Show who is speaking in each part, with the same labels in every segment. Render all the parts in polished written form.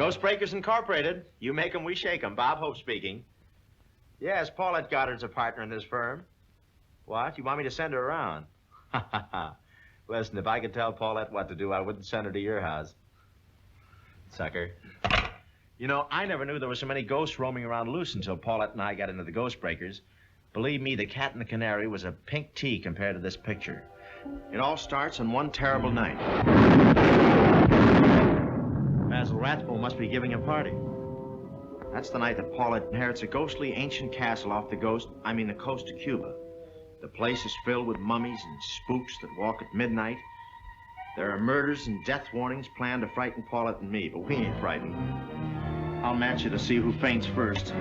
Speaker 1: Ghost Breakers Incorporated. You make 'em, we shake 'em. Bob Hope speaking. Yes, Paulette Goddard's a partner in this firm. What? You want me to send her around? Ha, ha, ha. Listen, if I could tell Paulette what to do, I wouldn't send her to your house. Sucker. You know, I never knew there were so many ghosts roaming around loose until Paulette and I got into the Ghost Breakers. Believe me, the Cat and the Canary was a pink tea compared to this picture. It all starts on one terrible night. Basil Rathbone must be giving a party. That's the night that Paulette inherits a ghostly ancient castle off the coast of Cuba. The place is filled with mummies and spooks that walk at midnight. There are murders and death warnings planned to frighten Paulette and me, but we ain't frightened. I'll match you to see who faints first.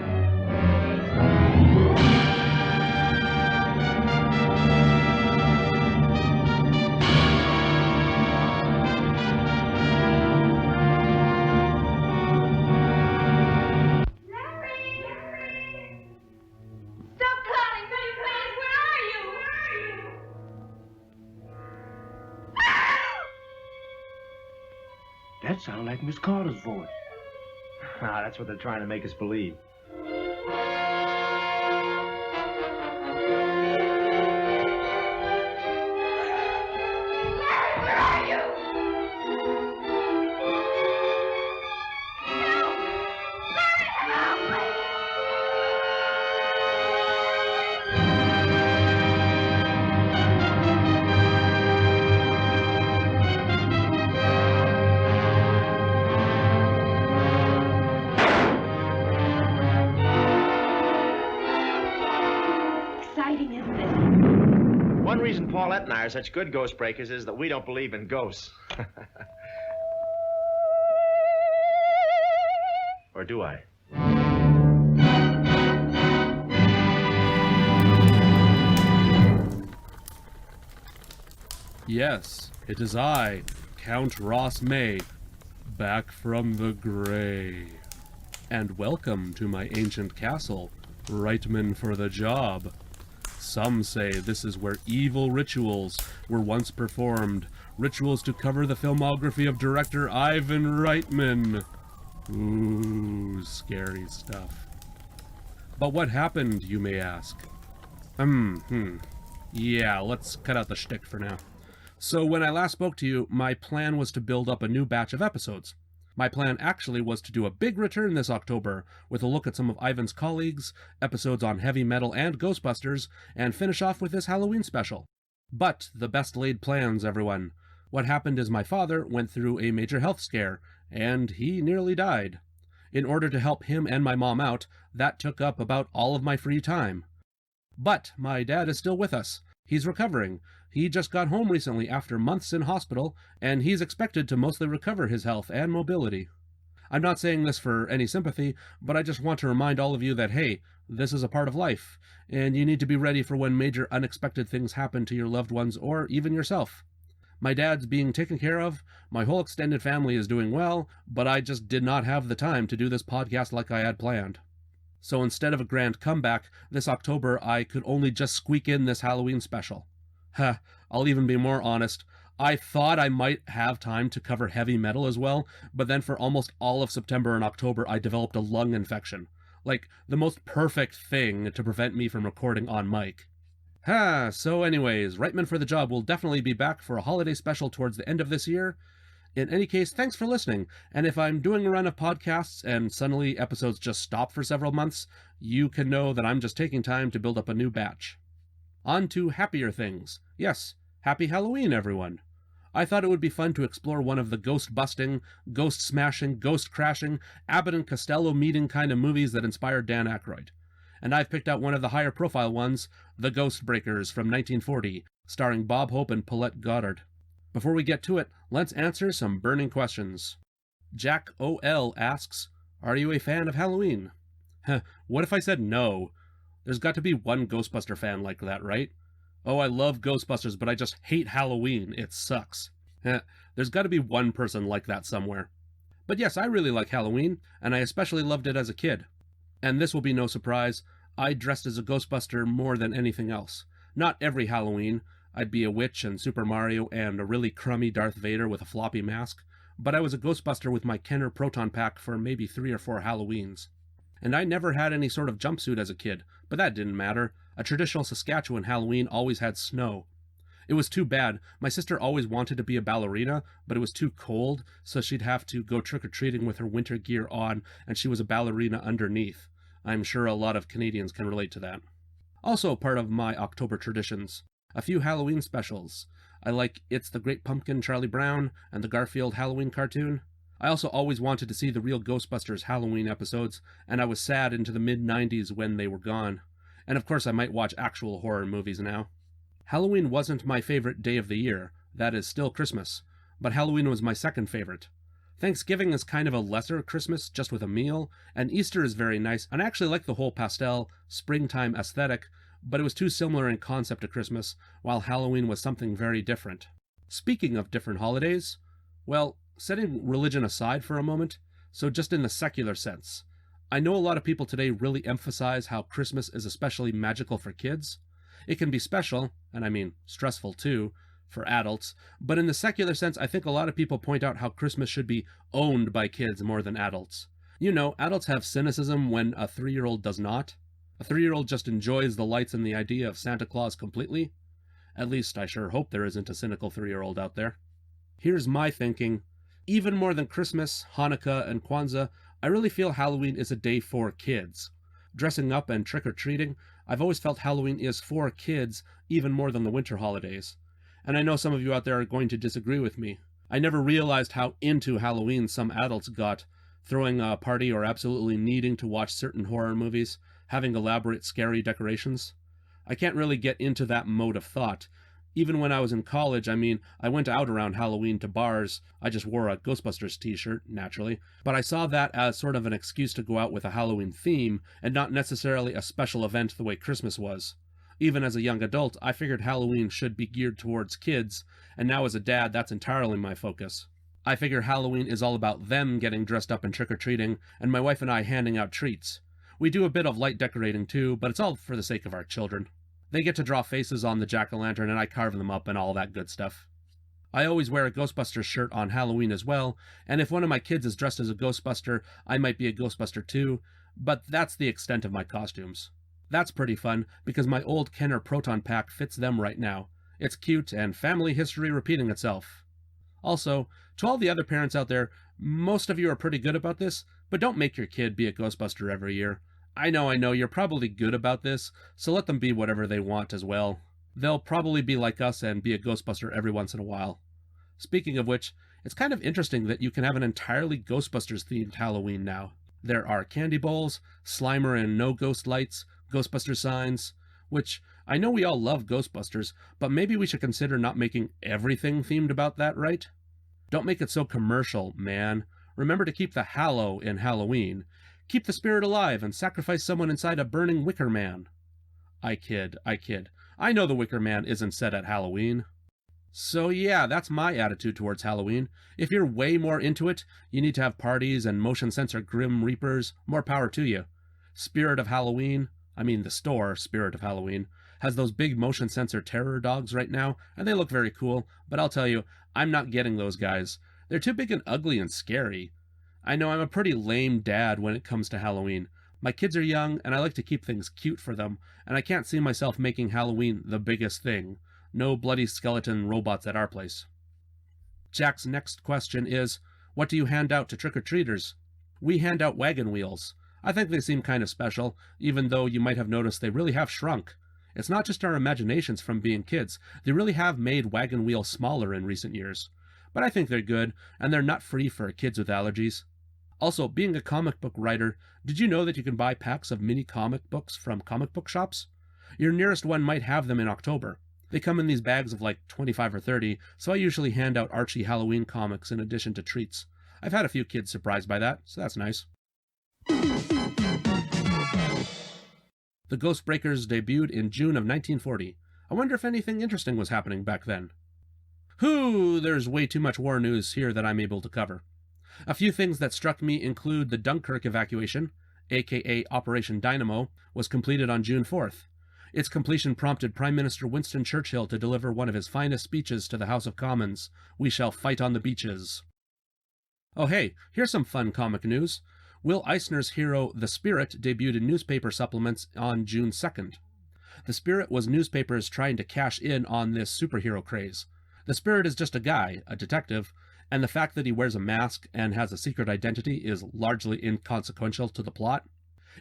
Speaker 2: That sounds like Miss Carter's voice.
Speaker 1: Ah, that's what they're trying to make us believe.
Speaker 3: Where are you?
Speaker 1: One reason Paulette and I are such good ghost breakers is that we don't believe in ghosts. Or do I?
Speaker 4: Yes, it is I, Count Ross May, back from the grave. And welcome to my ancient castle, Reitman for the job. Some say this is where evil rituals were once performed, rituals to cover the filmography of director Ivan Reitman. Ooh, scary stuff. But what happened, you may ask? Yeah, let's cut out the shtick for now. So when I last spoke to you, my plan was to build up a new batch of episodes. My plan actually was to do a big return this October with a look at some of Ivan's colleagues, episodes on heavy metal and Ghostbusters, and finish off with this Halloween special. But the best laid plans, everyone. What happened is my father went through a major health scare, and he nearly died. In order to help him and my mom out, that took up about all of my free time. But my dad is still with us. He's recovering. He just got home recently after months in hospital, and he's expected to mostly recover his health and mobility. I'm not saying this for any sympathy, but I just want to remind all of you that, hey, this is a part of life, and you need to be ready for when major unexpected things happen to your loved ones or even yourself. My dad's being taken care of, my whole extended family is doing well, but I just did not have the time to do this podcast like I had planned. So instead of a grand comeback, this October I could only just squeak in this Halloween special. I'll even be more honest. I thought I might have time to cover heavy metal as well, but then for almost all of September and October I developed a lung infection. Like, the most perfect thing to prevent me from recording on mic. So anyways, Reitman for the Job will definitely be back for a holiday special towards the end of this year. In any case, thanks for listening, and if I'm doing a run of podcasts and suddenly episodes just stop for several months, you can know that I'm just taking time to build up a new batch. On to happier things. Yes, happy Halloween, everyone. I thought it would be fun to explore one of the ghost-busting, ghost-smashing, ghost-crashing, Abbott and Costello meeting kind of movies that inspired Dan Aykroyd. And I've picked out one of the higher-profile ones, The Ghost Breakers from 1940, starring Bob Hope and Paulette Goddard. Before we get to it, let's answer some burning questions. Jack O.L. asks, are you a fan of Halloween? What if I said no? There's got to be one Ghostbuster fan like that, right? Oh, I love Ghostbusters, but I just hate Halloween. It sucks. There's got to be one person like that somewhere. But yes, I really like Halloween, and I especially loved it as a kid. And this will be no surprise, I dressed as a Ghostbuster more than anything else. Not every Halloween. I'd be a witch and Super Mario and a really crummy Darth Vader with a floppy mask. but I was a Ghostbuster with my Kenner Proton Pack for maybe 3 or 4 Halloweens. And I never had any sort of jumpsuit as a kid, but that didn't matter. A traditional Saskatchewan Halloween always had snow. It was too bad. My sister always wanted to be a ballerina, but it was too cold, so she'd have to go trick-or-treating with her winter gear on, and she was a ballerina underneath. I'm sure a lot of Canadians can relate to that. Also part of my October traditions, a few Halloween specials. I like It's the Great Pumpkin Charlie Brown and the Garfield Halloween cartoon. I also always wanted to see the real Ghostbusters Halloween episodes, and I was sad into the mid-90s when they were gone. And of course I might watch actual horror movies now. Halloween wasn't my favorite day of the year, that is still Christmas, but Halloween was my second favorite. Thanksgiving is kind of a lesser Christmas, just with a meal, and Easter is very nice, and I actually like the whole pastel, springtime aesthetic, but it was too similar in concept to Christmas, while Halloween was something very different. Speaking of different holidays, well, setting religion aside for a moment, so just in the secular sense, I know a lot of people today really emphasize how Christmas is especially magical for kids. It can be special, and I mean stressful too, for adults, but in the secular sense, I think a lot of people point out how Christmas should be owned by kids more than adults. You know, adults have cynicism when a 3-year-old does not. A 3-year-old just enjoys the lights and the idea of Santa Claus completely. At least I sure hope there isn't a cynical 3-year-old out there. Here's my thinking. Even more than Christmas, Hanukkah, and Kwanzaa, I really feel Halloween is a day for kids. Dressing up and trick-or-treating, I've always felt Halloween is for kids even more than the winter holidays. And I know some of you out there are going to disagree with me. I never realized how into Halloween some adults got, throwing a party or absolutely needing to watch certain horror movies, having elaborate scary decorations. I can't really get into that mode of thought. Even when I was in college, I went out around Halloween to bars. I just wore a Ghostbusters t-shirt, naturally. But I saw that as sort of an excuse to go out with a Halloween theme, and not necessarily a special event the way Christmas was. Even as a young adult, I figured Halloween should be geared towards kids, and now as a dad, that's entirely my focus. I figure Halloween is all about them getting dressed up and trick-or-treating, and my wife and I handing out treats. We do a bit of light decorating too, but it's all for the sake of our children. They get to draw faces on the jack-o'-lantern and I carve them up and all that good stuff. I always wear a Ghostbusters shirt on Halloween as well, and if one of my kids is dressed as a Ghostbuster, I might be a Ghostbuster too, but that's the extent of my costumes. That's pretty fun, because my old Kenner Proton Pack fits them right now. It's cute, and family history repeating itself. Also, to all the other parents out there, most of you are pretty good about this, but don't make your kid be a Ghostbuster every year. I know, you're probably good about this, so let them be whatever they want as well. They'll probably be like us and be a Ghostbuster every once in a while. Speaking of which, it's kind of interesting that you can have an entirely Ghostbusters-themed Halloween now. There are candy bowls, Slimer and no ghost lights, Ghostbuster signs, which I know we all love Ghostbusters, but maybe we should consider not making everything themed about that, right? Don't make it so commercial, man. Remember to keep the Hallow in Halloween. Keep the spirit alive and sacrifice someone inside a burning wicker man. I kid. I know the Wicker Man isn't set at Halloween. So yeah, that's my attitude towards Halloween. If you're way more into it, you need to have parties and motion sensor Grim Reapers, more power to you. Spirit of Halloween, the store, Spirit of Halloween, has those big motion sensor terror dogs right now, and they look very cool, but I'll tell you, I'm not getting those guys. They're too big and ugly and scary. I know I'm a pretty lame dad when it comes to Halloween. My kids are young, and I like to keep things cute for them, and I can't see myself making Halloween the biggest thing. No bloody skeleton robots at our place. Jack's next question is, what do you hand out to trick-or-treaters? We hand out wagon wheels. I think they seem kind of special, even though you might have noticed they really have shrunk. It's not just our imaginations from being kids. They really have made wagon wheels smaller in recent years. But I think they're good, and they're nut-free for kids with allergies. Also, being a comic book writer, did you know that you can buy packs of mini comic books from comic book shops? Your nearest one might have them in October. They come in these bags of like 25 or 30, so I usually hand out Archie Halloween comics in addition to treats. I've had a few kids surprised by that, so that's nice. The Ghostbreakers debuted in June of 1940. I wonder if anything interesting was happening back then. There's way too much war news here that I'm able to cover. A few things that struck me include the Dunkirk evacuation, aka Operation Dynamo, was completed on June 4th. Its completion prompted Prime Minister Winston Churchill to deliver one of his finest speeches to the House of Commons, "We shall fight on the beaches." Oh hey, here's some fun comic news. Will Eisner's hero The Spirit debuted in newspaper supplements on June 2nd. The Spirit was newspapers trying to cash in on this superhero craze. The Spirit is just a guy, a detective, and the fact that he wears a mask and has a secret identity is largely inconsequential to the plot.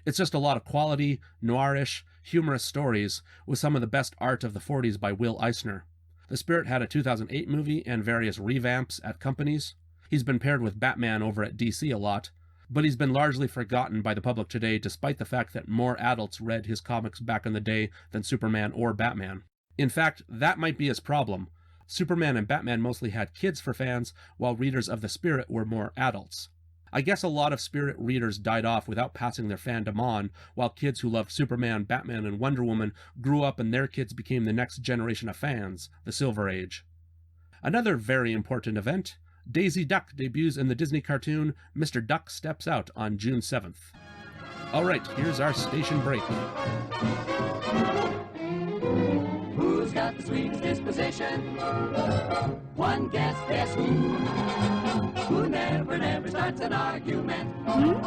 Speaker 4: It's just a lot of quality, noirish, humorous stories with some of the best art of the 40s by Will Eisner. The Spirit had a 2008 movie and various revamps at companies. He's been paired with Batman over at DC a lot, but he's been largely forgotten by the public today despite the fact that more adults read his comics back in the day than Superman or Batman. In fact, that might be his problem. Superman and Batman mostly had kids for fans, while readers of The Spirit were more adults. I guess a lot of Spirit readers died off without passing their fandom on, while kids who loved Superman, Batman, and Wonder Woman grew up and their kids became the next generation of fans, the Silver Age. Another very important event, Daisy Duck debuts in the Disney cartoon Mr. Duck Steps Out on June 7th. Alright, here's our station break.
Speaker 3: Who's got the sweetest disposition? One guess who? Who never starts an argument?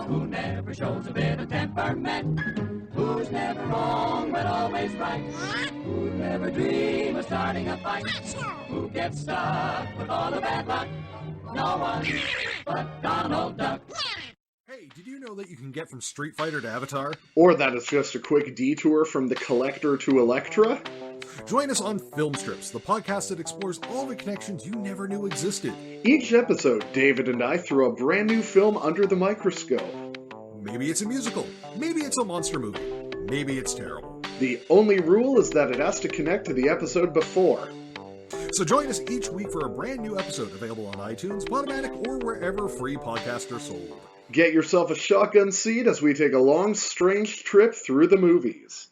Speaker 3: Who never shows a bit of temperament? Who's never wrong but always right? Who never dream of starting a fight? Who gets stuck with all the bad luck? No one but Donald Duck.
Speaker 5: Hey, did you know that you can get from Street Fighter to Avatar?
Speaker 6: Or that it's just a quick detour from the Collector to Elektra?
Speaker 5: Join us on Film Strips, the podcast that explores all the connections you never knew existed.
Speaker 6: Each episode, David and I throw a brand new film under the microscope.
Speaker 5: Maybe it's a musical, maybe it's a monster movie, maybe it's terrible.
Speaker 6: The only rule is that it has to connect to the episode before.
Speaker 5: So join us each week for a brand new episode available on iTunes, Podomatic, or wherever free podcasts are sold.
Speaker 6: Get yourself a shotgun seat as we take a long, strange trip through the movies.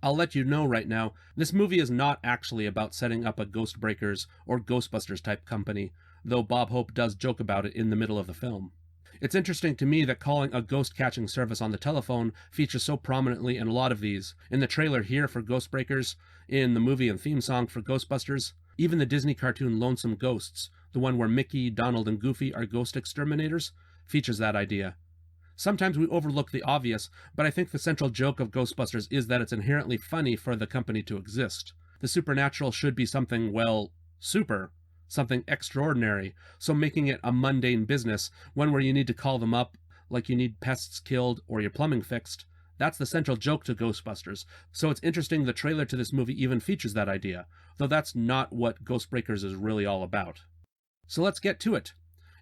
Speaker 4: I'll let you know right now, this movie is not actually about setting up a Ghostbreakers or Ghostbusters type company, though Bob Hope does joke about it in the middle of the film. It's interesting to me that calling a ghost-catching service on the telephone features so prominently in a lot of these. In the trailer here for Ghostbreakers, in the movie and theme song for Ghostbusters, even the Disney cartoon Lonesome Ghosts, the one where Mickey, Donald, and Goofy are ghost exterminators, features that idea. Sometimes we overlook the obvious, but I think the central joke of Ghostbusters is that it's inherently funny for the company to exist. The supernatural should be something, well, super. Something extraordinary, so making it a mundane business, one where you need to call them up, like you need pests killed or your plumbing fixed, that's the central joke to Ghostbusters, so it's interesting the trailer to this movie even features that idea, though that's not what Ghostbreakers is really all about. So let's get to it.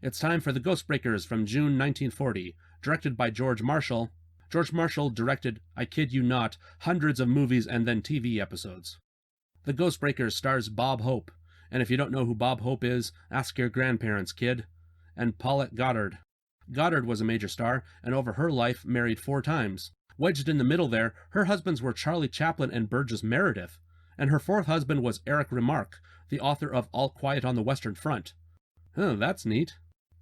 Speaker 4: It's time for The Ghostbreakers from June 1940, directed by George Marshall. George Marshall directed, I kid you not, hundreds of movies and then TV episodes. The Ghostbreakers stars Bob Hope, and if you don't know who Bob Hope is, ask your grandparents, kid. And Paulette Goddard. Goddard was a major star, and over her life married 4 times. Wedged in the middle there, her husbands were Charlie Chaplin and Burgess Meredith, and her 4th husband was Eric Remarque, the author of All Quiet on the Western Front. Oh, that's neat.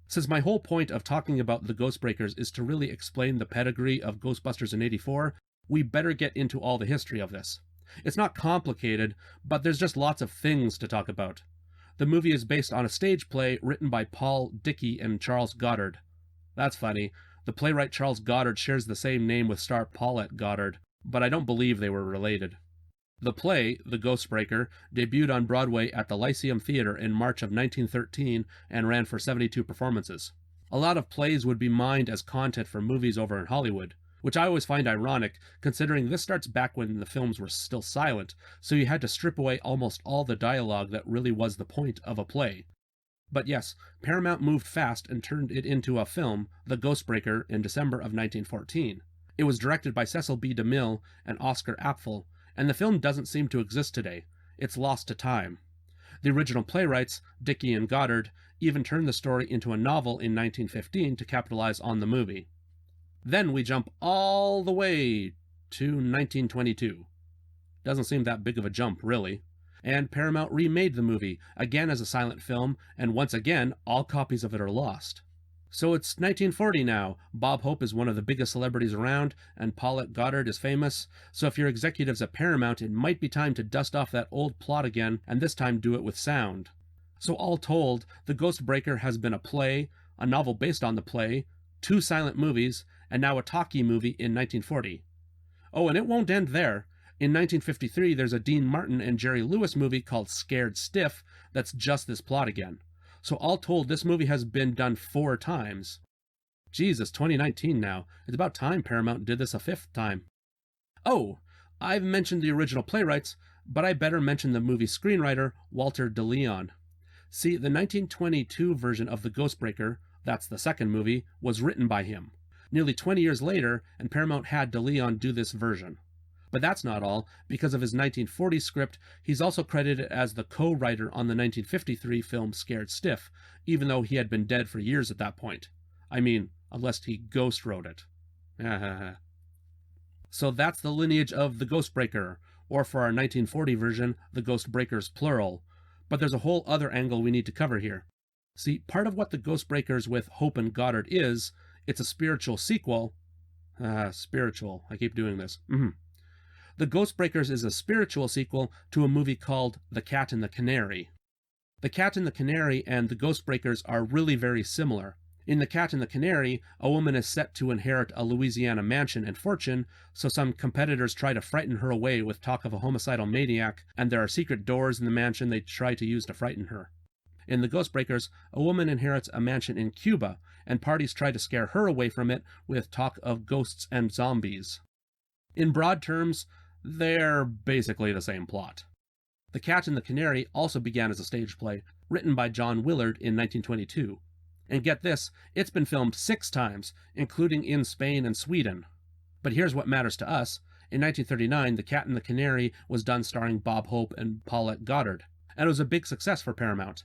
Speaker 4: Since my whole point of talking about the Ghostbreakers is to really explain the pedigree of Ghostbusters in '84, we better get into all the history of this. It's not complicated, but there's just lots of things to talk about. The movie is based on a stage play written by Paul Dickey and Charles Goddard. That's funny. The playwright Charles Goddard shares the same name with star Paulette Goddard, but I don't believe they were related. The play, The Ghostbreaker, debuted on Broadway at the Lyceum Theatre in March of 1913 and ran for 72 performances. A lot of plays would be mined as content for movies over in Hollywood, which I always find ironic, considering this starts back when the films were still silent, so you had to strip away almost all the dialogue that really was the point of a play. But yes, Paramount moved fast and turned it into a film, The Ghostbreaker, in December of 1914. It was directed by Cecil B. DeMille and Oscar Apfel, and the film doesn't seem to exist today. It's lost to time. The original playwrights, Dickey and Goddard, even turned the story into a novel in 1915 to capitalize on the movie. Then we jump all the way to 1922. Doesn't seem that big of a jump, really. And Paramount remade the movie, again as a silent film, and once again, all copies of it are lost. So it's 1940 now. Bob Hope is one of the biggest celebrities around, and Paulette Goddard is famous, so if you're executives at Paramount, it might be time to dust off that old plot again, and this time do it with sound. So all told, The Ghost Breaker has been a play, a novel based on the play, 2 silent movies, and now a talkie movie in 1940. Oh, and it won't end there. In 1953, there's a Dean Martin and Jerry Lewis movie called Scared Stiff that's just this plot again. So all told, this movie has been done 4 times. Jesus, 2019 now. It's about time Paramount did this a 5th time. Oh, I've mentioned the original playwrights, but I better mention the movie screenwriter, Walter de Leon. See, the 1922 version of The Ghostbreaker, that's the second movie, was written by him. Nearly 20 years later, and Paramount had de Leon do this version. But that's not all. Because of his 1940 script, he's also credited as the co-writer on the 1953 film Scared Stiff, even though he had been dead for years at that point. I mean, unless he ghost wrote it. So that's the lineage of The Ghostbreaker, or for our 1940 version, The Ghostbreakers plural. But there's a whole other angle we need to cover here. See, part of what The Ghostbreakers with Hope and Goddard is, it's a spiritual sequel. Spiritual. I keep doing this. The Ghostbreakers is a spiritual sequel to a movie called The Cat and the Canary. The Cat and the Canary and The Ghostbreakers are really very similar. In The Cat and the Canary, a woman is set to inherit a Louisiana mansion and fortune, so some competitors try to frighten her away with talk of a homicidal maniac, and there are secret doors in the mansion they try to use to frighten her. In The Ghostbreakers, a woman inherits a mansion in Cuba, and parties try to scare her away from it with talk of ghosts and zombies. In broad terms, they're basically the same plot. The Cat and the Canary also began as a stage play, written by John Willard in 1922. And get this, it's been filmed 6 times, including in Spain and Sweden. But here's what matters to us. In 1939, The Cat and the Canary was done starring Bob Hope and Paulette Goddard, and it was a big success for Paramount.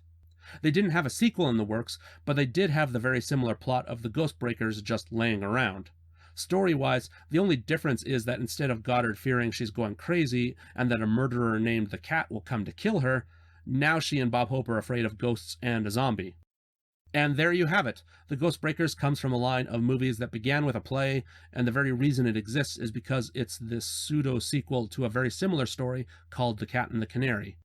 Speaker 4: They didn't have a sequel in the works, but they did have the very similar plot of The Ghostbreakers just laying around. Story-wise, the only difference is that instead of Goddard fearing she's going crazy and that a murderer named the Cat will come to kill her, now she and Bob Hope are afraid of ghosts and a zombie. And there you have it. The Ghostbreakers comes from a line of movies that began with a play, and the very reason it exists is because it's this pseudo-sequel to a very similar story called The Cat and the Canary.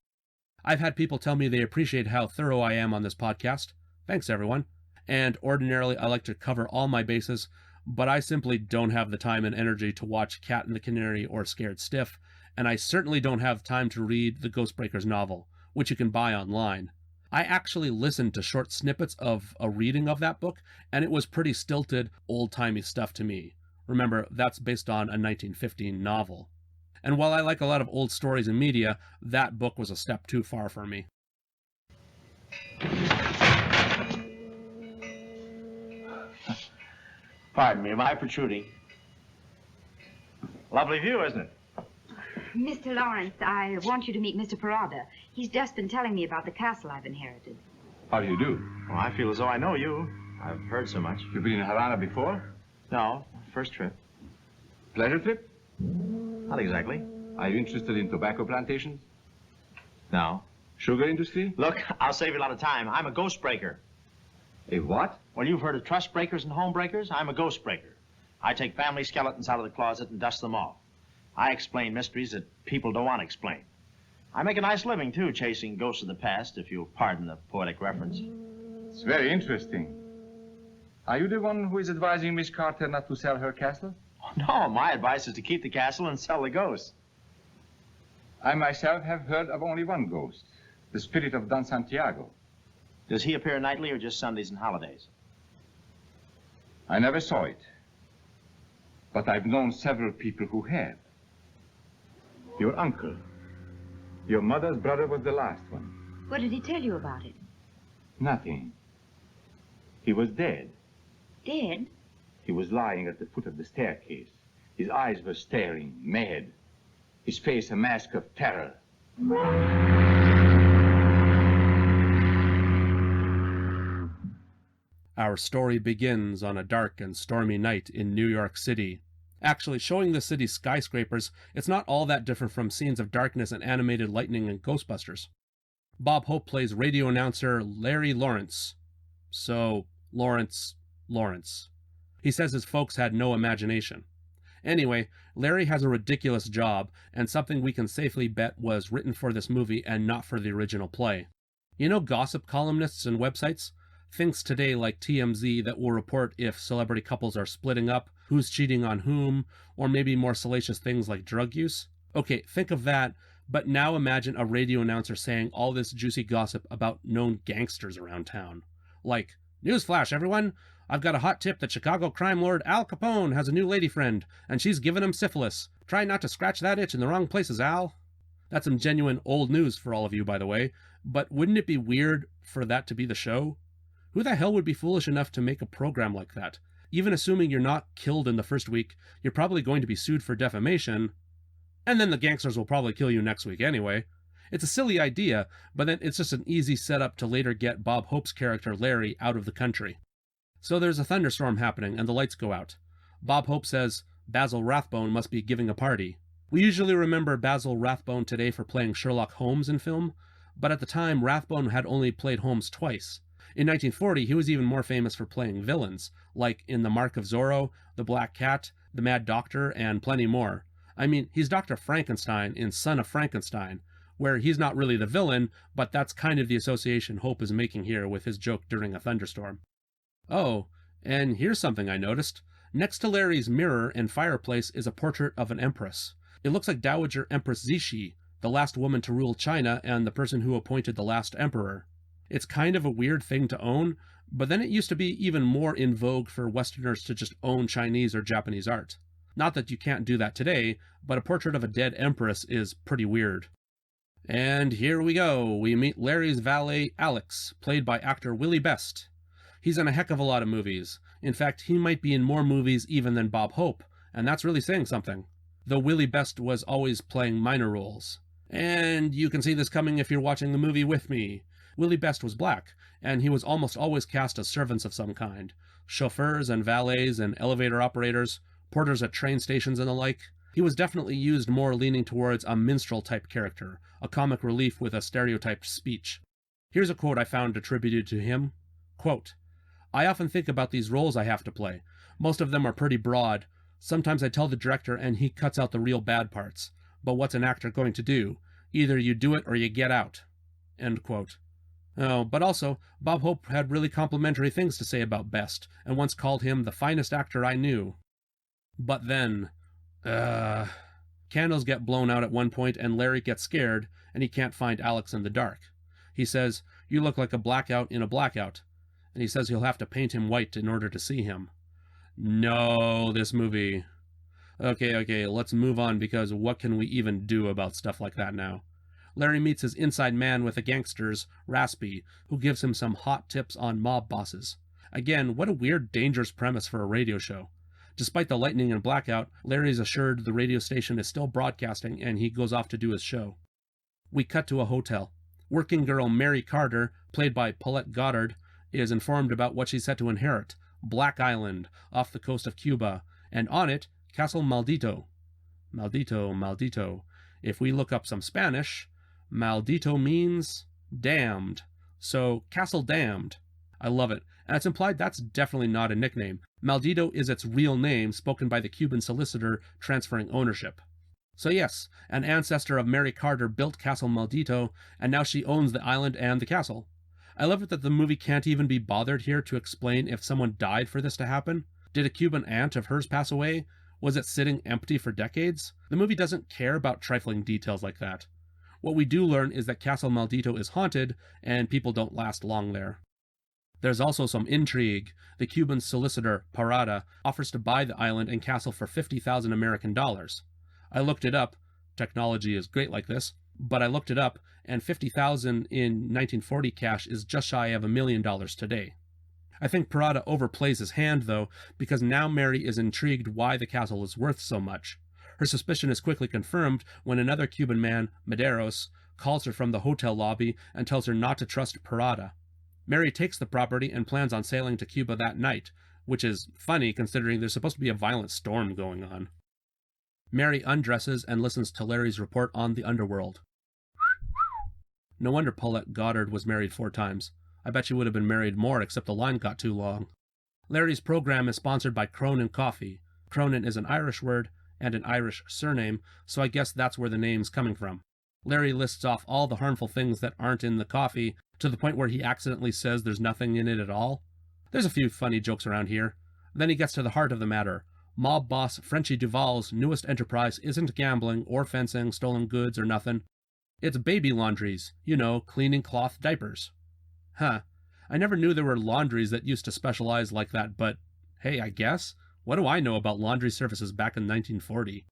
Speaker 4: I've had people tell me they appreciate how thorough I am on this podcast. Thanks, everyone. And ordinarily I like to cover all my bases, but I simply don't have the time and energy to watch Cat and the Canary or Scared Stiff, and I certainly don't have time to read the Ghostbreakers novel, which you can buy online. I actually listened to short snippets of a reading of that book, and it was pretty stilted, old-timey stuff to me. Remember, that's based on a 1915 novel. And while I like a lot of old stories and media, that book was a step too far for me.
Speaker 1: Pardon me, am I protruding? Lovely view, isn't it?
Speaker 7: Mr. Lawrence, I want you to meet Mr. Parada. He's just been telling me about the castle I've inherited.
Speaker 8: How do you do?
Speaker 1: Well, I feel as though I know you. I've heard so much.
Speaker 8: You've been in Havana before?
Speaker 1: No, first trip.
Speaker 8: Pleasure trip?
Speaker 1: Not exactly.
Speaker 8: Are you interested in tobacco plantations?
Speaker 1: No.
Speaker 8: Sugar industry?
Speaker 1: Look, I'll save you a lot of time. I'm a ghost breaker.
Speaker 8: A what?
Speaker 1: Well, you've heard of trust breakers and home breakers. I'm a ghost breaker. I take family skeletons out of the closet and dust them off. I explain mysteries that people don't want to explain. I make a nice living, too, chasing ghosts of the past, if you'll pardon the poetic reference.
Speaker 8: It's very interesting. Are you the one who is advising Miss Carter not to sell her castle?
Speaker 1: No, my advice is to keep the castle and sell the ghosts.
Speaker 8: I myself have heard of only one ghost, the spirit of Don Santiago.
Speaker 1: Does he appear nightly or just Sundays and holidays?
Speaker 8: I never saw it, but I've known several people who have. Your uncle. Your mother's brother was the last one.
Speaker 7: What did he tell you about it?
Speaker 8: Nothing. He was dead.
Speaker 7: Dead?
Speaker 8: He was lying at the foot of the staircase. His eyes were staring, mad. His face a mask of terror.
Speaker 4: Our story begins on a dark and stormy night in New York City. Actually, showing the city's skyscrapers, it's not all that different from scenes of darkness and animated lightning in Ghostbusters. Bob Hope plays radio announcer Larry Lawrence. So, Lawrence. He says his folks had no imagination. Anyway, Larry has a ridiculous job, and something we can safely bet was written for this movie and not for the original play. You know, gossip columnists and websites? Things today like TMZ that will report if celebrity couples are splitting up, who's cheating on whom, or maybe more salacious things like drug use. Okay, think of that, but now imagine a radio announcer saying all this juicy gossip about known gangsters around town. Like, newsflash, everyone! I've got a hot tip that Chicago crime lord Al Capone has a new lady friend, and she's giving him syphilis. Try not to scratch that itch in the wrong places, Al. That's some genuine old news for all of you, by the way, but wouldn't it be weird for that to be the show? Who the hell would be foolish enough to make a program like that? Even assuming you're not killed in the first week, you're probably going to be sued for defamation, and then the gangsters will probably kill you next week anyway. It's a silly idea, but then it's just an easy setup to later get Bob Hope's character Larry out of the country. So there's a thunderstorm happening and the lights go out. Bob Hope says Basil Rathbone must be giving a party. We usually remember Basil Rathbone today for playing Sherlock Holmes in film, but at the time Rathbone had only played Holmes twice. In 1940, he was even more famous for playing villains, like in The Mark of Zorro, The Black Cat, The Mad Doctor, and plenty more. I mean, he's Dr. Frankenstein in Son of Frankenstein, where he's not really the villain, but that's kind of the association Hope is making here with his joke during a thunderstorm. Oh, and here's something I noticed. Next to Larry's mirror and fireplace is a portrait of an empress. It looks like Dowager Empress Cixi, the last woman to rule China and the person who appointed the last emperor. It's kind of a weird thing to own, but then it used to be even more in vogue for Westerners to just own Chinese or Japanese art. Not that you can't do that today, but a portrait of a dead empress is pretty weird. And here we go. We meet Larry's valet, Alex, played by actor Willie Best. He's in a heck of a lot of movies. In fact, he might be in more movies even than Bob Hope, and that's really saying something. Though Willie Best was always playing minor roles. And you can see this coming if you're watching the movie with me. Willie Best was black, and he was almost always cast as servants of some kind. Chauffeurs and valets and elevator operators, porters at train stations and the like. He was definitely used more leaning towards a minstrel-type character, a comic relief with a stereotyped speech. Here's a quote I found attributed to him. Quote, "I often think about these roles I have to play. Most of them are pretty broad. Sometimes I tell the director and he cuts out the real bad parts. But what's an actor going to do? Either you do it or you get out." End quote. Oh, but also, Bob Hope had really complimentary things to say about Best, and once called him the finest actor I knew. But then, candles get blown out at one point and Larry gets scared, and he can't find Alex in the dark. He says, "You look like a blackout in a blackout," and he says he'll have to paint him white in order to see him. No, this movie. Okay, let's move on, because what can we even do about stuff like that now? Larry meets his inside man with the gangsters, Raspy, who gives him some hot tips on mob bosses. Again, what a weird, dangerous premise for a radio show. Despite the lightning and blackout, Larry is assured the radio station is still broadcasting, and he goes off to do his show. We cut to a hotel. Working girl Mary Carter, played by Paulette Goddard, is informed about what she's set to inherit, Black Island, off the coast of Cuba, and on it, Castle Maldito. Maldito. If we look up some Spanish, Maldito means damned. So, Castle Damned. I love it. And it's implied that's definitely not a nickname. Maldito is its real name, spoken by the Cuban solicitor transferring ownership. So yes, an ancestor of Mary Carter built Castle Maldito, and now she owns the island and the castle. I love it that the movie can't even be bothered here to explain if someone died for this to happen. Did a Cuban aunt of hers pass away? Was it sitting empty for decades? The movie doesn't care about trifling details like that. What we do learn is that Castle Maldito is haunted, and people don't last long there. There's also some intrigue. The Cuban solicitor, Parada, offers to buy the island and castle for $50,000 American dollars. I looked it up. Technology is great like this. But I looked it up, and $50,000 in 1940 cash is just shy of $1 million today. I think Parada overplays his hand, though, because now Mary is intrigued why the castle is worth so much. Her suspicion is quickly confirmed when another Cuban man, Medeiros, calls her from the hotel lobby and tells her not to trust Parada. Mary takes the property and plans on sailing to Cuba that night, which is funny considering there's supposed to be a violent storm going on. Mary undresses and listens to Larry's report on the underworld. No wonder Paulette Goddard was married 4 times. I bet she would have been married more, except the line got too long. Larry's program is sponsored by Cronin Coffee. Cronin is an Irish word and an Irish surname, so I guess that's where the name's coming from. Larry lists off all the harmful things that aren't in the coffee, to the point where he accidentally says there's nothing in it at all. There's a few funny jokes around here. Then he gets to the heart of the matter. Mob boss Frenchie Duval's newest enterprise isn't gambling or fencing, stolen goods, or nothing. It's baby laundries, cleaning cloth diapers. Huh. I never knew there were laundries that used to specialize like that, but hey, I guess. What do I know about laundry services back in 1940?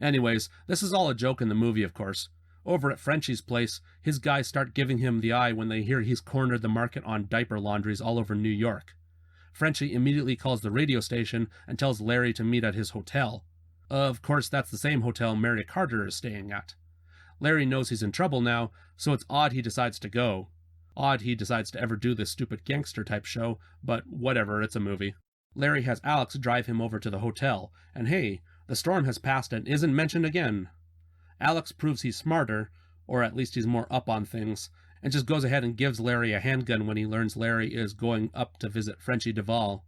Speaker 4: Anyways, this is all a joke in the movie, of course. Over at Frenchie's place, his guys start giving him the eye when they hear he's cornered the market on diaper laundries all over New York. Frenchie immediately calls the radio station and tells Larry to meet at his hotel. Of course, that's the same hotel Mary Carter is staying at. Larry knows he's in trouble now, so it's odd he decides to go. Odd he decides to ever do this stupid gangster-type show, but whatever, it's a movie. Larry has Alex drive him over to the hotel, and hey, the storm has passed and isn't mentioned again. Alex proves he's smarter, or at least he's more up on things, and just goes ahead and gives Larry a handgun when he learns Larry is going up to visit Frenchie Duval.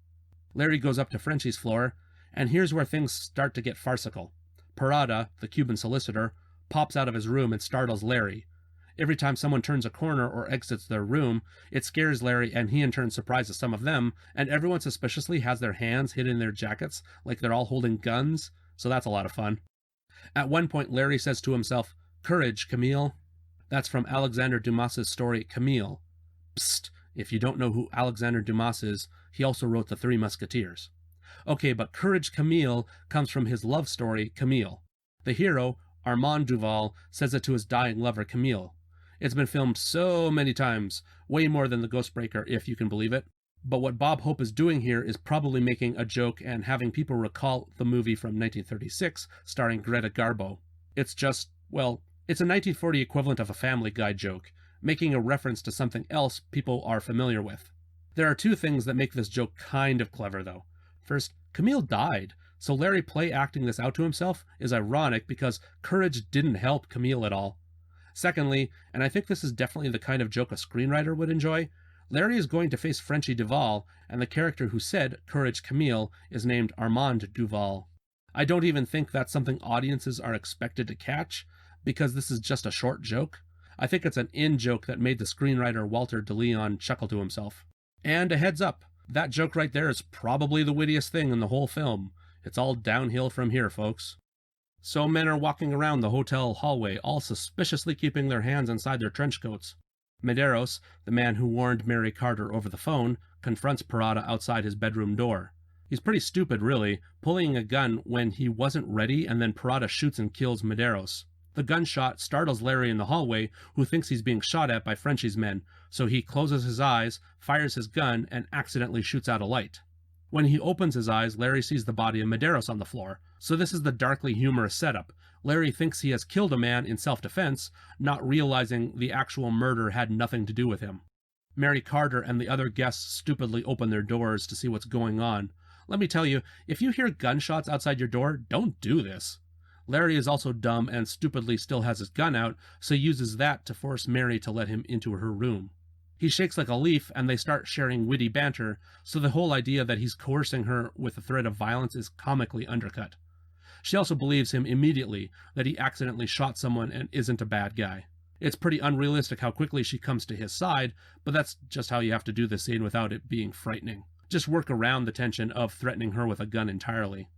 Speaker 4: Larry goes up to Frenchie's floor, and here's where things start to get farcical. Parada, the Cuban solicitor, pops out of his room and startles Larry. Every time someone turns a corner or exits their room, it scares Larry, and he in turn surprises some of them, and everyone suspiciously has their hands hidden in their jackets like they're all holding guns, so that's a lot of fun. At one point, Larry says to himself, "Courage, Camille." That's from Alexander Dumas's story, Camille. Psst, if you don't know who Alexander Dumas is, he also wrote The Three Musketeers. Okay, but Courage, Camille comes from his love story, Camille. The hero, Armand Duval, says it to his dying lover, Camille. It's been filmed so many times, way more than The Ghostbreaker, if you can believe it. But what Bob Hope is doing here is probably making a joke and having people recall the movie from 1936 starring Greta Garbo. It's just, well, it's a 1940 equivalent of a Family Guy joke, making a reference to something else people are familiar with. There are two things that make this joke kind of clever, though. First, Camille died, so Larry play acting this out to himself is ironic because courage didn't help Camille at all. Secondly, and I think this is definitely the kind of joke a screenwriter would enjoy, Larry is going to face Frenchie Duval, and the character who said Courage Camille is named Armand Duval. I don't even think that's something audiences are expected to catch, because this is just a short joke. I think it's an in-joke that made the screenwriter Walter de Leon chuckle to himself. And a heads up, that joke right there is probably the wittiest thing in the whole film. It's all downhill from here, folks. So men are walking around the hotel hallway, all suspiciously keeping their hands inside their trench coats. Medeiros, the man who warned Mary Carter over the phone, confronts Parada outside his bedroom door. He's pretty stupid, really, pulling a gun when he wasn't ready, and then Parada shoots and kills Medeiros. The gunshot startles Larry in the hallway, who thinks he's being shot at by Frenchie's men, so he closes his eyes, fires his gun, and accidentally shoots out a light. When he opens his eyes, Larry sees the body of Medeiros on the floor, so this is the darkly humorous setup. Larry thinks he has killed a man in self-defense, not realizing the actual murder had nothing to do with him. Mary Carter and the other guests stupidly open their doors to see what's going on. Let me tell you, if you hear gunshots outside your door, don't do this. Larry is also dumb and stupidly still has his gun out, so he uses that to force Mary to let him into her room. He shakes like a leaf, and they start sharing witty banter, so the whole idea that he's coercing her with the threat of violence is comically undercut. She also believes him immediately that he accidentally shot someone and isn't a bad guy. It's pretty unrealistic how quickly she comes to his side, but that's just how you have to do the scene without it being frightening. Just work around the tension of threatening her with a gun entirely.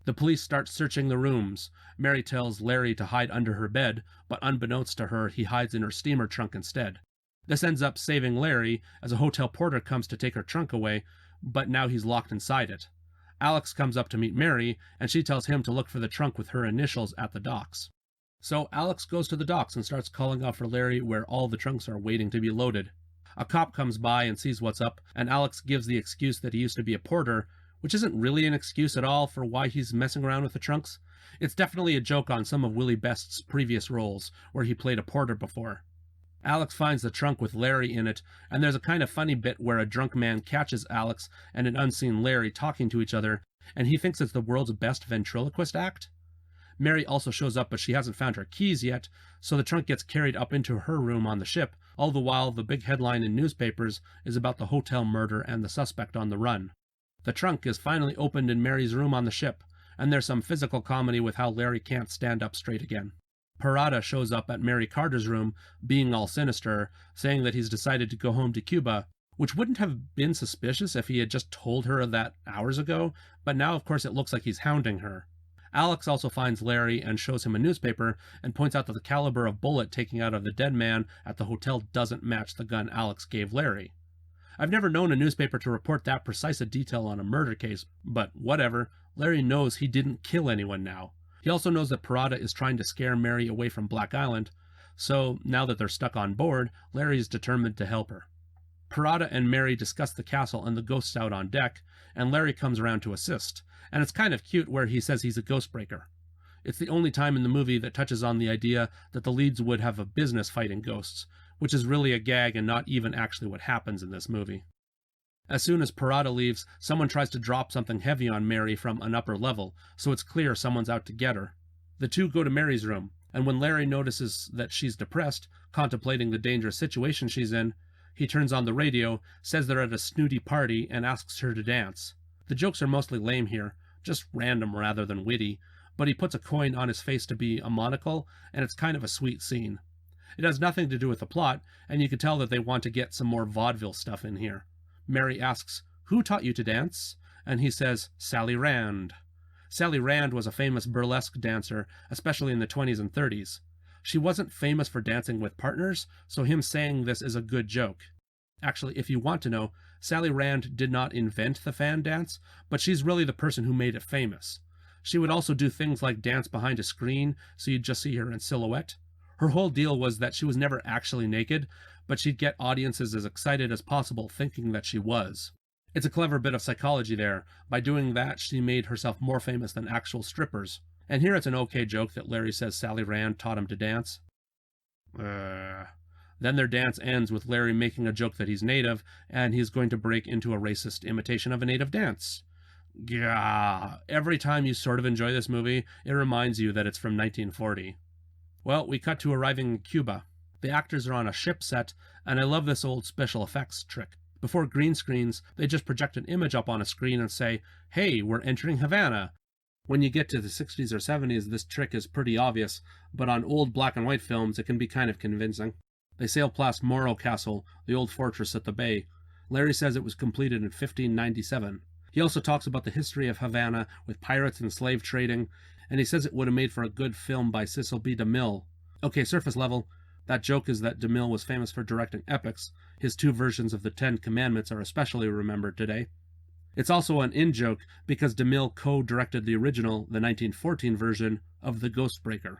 Speaker 4: The police start searching the rooms. Mary tells Larry to hide under her bed, but unbeknownst to her, he hides in her steamer trunk instead. This ends up saving Larry, as a hotel porter comes to take her trunk away, but now he's locked inside it. Alex comes up to meet Mary, and she tells him to look for the trunk with her initials at the docks. So Alex goes to the docks and starts calling out for Larry where all the trunks are waiting to be loaded. A cop comes by and sees what's up, and Alex gives the excuse that he used to be a porter, which isn't really an excuse at all for why he's messing around with the trunks. It's definitely a joke on some of Willie Best's previous roles, where he played a porter before. Alex finds the trunk with Larry in it, and there's a kind of funny bit where a drunk man catches Alex and an unseen Larry talking to each other, and he thinks it's the world's best ventriloquist act. Mary also shows up, but she hasn't found her keys yet, so the trunk gets carried up into her room on the ship, all the while the big headline in newspapers is about the hotel murder and the suspect on the run. The trunk is finally opened in Mary's room on the ship, and there's some physical comedy with how Larry can't stand up straight again. Parada shows up at Mary Carter's room, being all sinister, saying that he's decided to go home to Cuba, which wouldn't have been suspicious if he had just told her that hours ago, but now of course it looks like he's hounding her. Alex also finds Larry and shows him a newspaper and points out that the caliber of bullet taken out of the dead man at the hotel doesn't match the gun Alex gave Larry. I've never known a newspaper to report that precise a detail on a murder case, but whatever. Larry knows he didn't kill anyone now. He also knows that Parada is trying to scare Mary away from Black Island, so now that they're stuck on board, Larry is determined to help her. Parada and Mary discuss the castle and the ghosts out on deck, and Larry comes around to assist, and it's kind of cute where he says he's a ghost breaker. It's the only time in the movie that touches on the idea that the leads would have a business fighting ghosts, which is really a gag and not even actually what happens in this movie. As soon as Parada leaves, someone tries to drop something heavy on Mary from an upper level, so it's clear someone's out to get her. The two go to Mary's room, and when Larry notices that she's depressed, contemplating the dangerous situation she's in, he turns on the radio, says they're at a snooty party, and asks her to dance. The jokes are mostly lame here, just random rather than witty, but he puts a coin on his face to be a monocle, and it's kind of a sweet scene. It has nothing to do with the plot, and you can tell that they want to get some more vaudeville stuff in here. Mary asks, "Who taught you to dance?" And he says, "Sally Rand." Sally Rand was a famous burlesque dancer, especially in the 20s and 30s. She wasn't famous for dancing with partners, so him saying this is a good joke. Actually, if you want to know, Sally Rand did not invent the fan dance, but she's really the person who made it famous. She would also do things like dance behind a screen, so you'd just see her in silhouette. Her whole deal was that she was never actually naked, but she'd get audiences as excited as possible thinking that she was. It's a clever bit of psychology there. By doing that, she made herself more famous than actual strippers. And here it's an okay joke that Larry says Sally Rand taught him to dance. Then their dance ends with Larry making a joke that he's native, and he's going to break into a racist imitation of a native dance. Gah! Every time you sort of enjoy this movie, it reminds you that it's from 1940. Well, we cut to arriving in Cuba. The actors are on a ship set, and I love this old special effects trick. Before green screens, they just project an image up on a screen and say, "Hey, we're entering Havana." When you get to the 60s or 70s, this trick is pretty obvious, but on old black and white films, it can be kind of convincing. They sail past Morro Castle, the old fortress at the bay. Larry says it was completed in 1597. He also talks about the history of Havana with pirates and slave trading, and he says it would have made for a good film by Cecil B. DeMille. Okay, surface level. That joke is that DeMille was famous for directing epics. His 2 versions of the 10 Commandments are especially remembered today. It's also an in-joke because DeMille co-directed the original, the 1914 version, of The Ghostbreaker.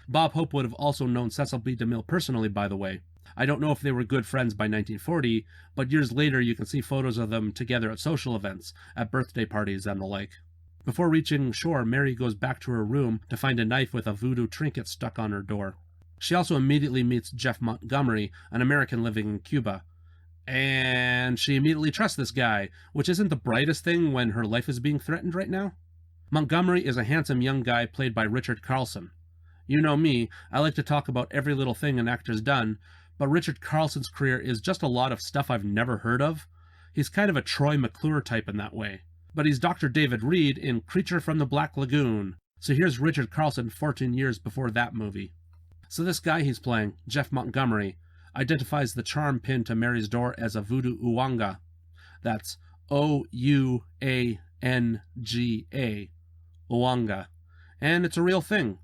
Speaker 4: Bob Hope would have also known Cecil B. DeMille personally, by the way. I don't know if they were good friends by 1940, but years later you can see photos of them together at social events, at birthday parties and the like. Before reaching shore, Mary goes back to her room to find a knife with a voodoo trinket stuck on her door. She also immediately meets Jeff Montgomery, an American living in Cuba. And she immediately trusts this guy, which isn't the brightest thing when her life is being threatened right now. Montgomery is a handsome young guy played by Richard Carlson. You know me, I like to talk about every little thing an actor's done, but Richard Carlson's career is just a lot of stuff I've never heard of. He's kind of a Troy McClure type in that way. But he's Dr. David Reed in Creature from the Black Lagoon. So here's Richard Carlson 14 years before that movie. So this guy he's playing, Jeff Montgomery, identifies the charm pinned to Mary's door as a voodoo uwanga. That's Ouanga, uwanga. And it's a real thing.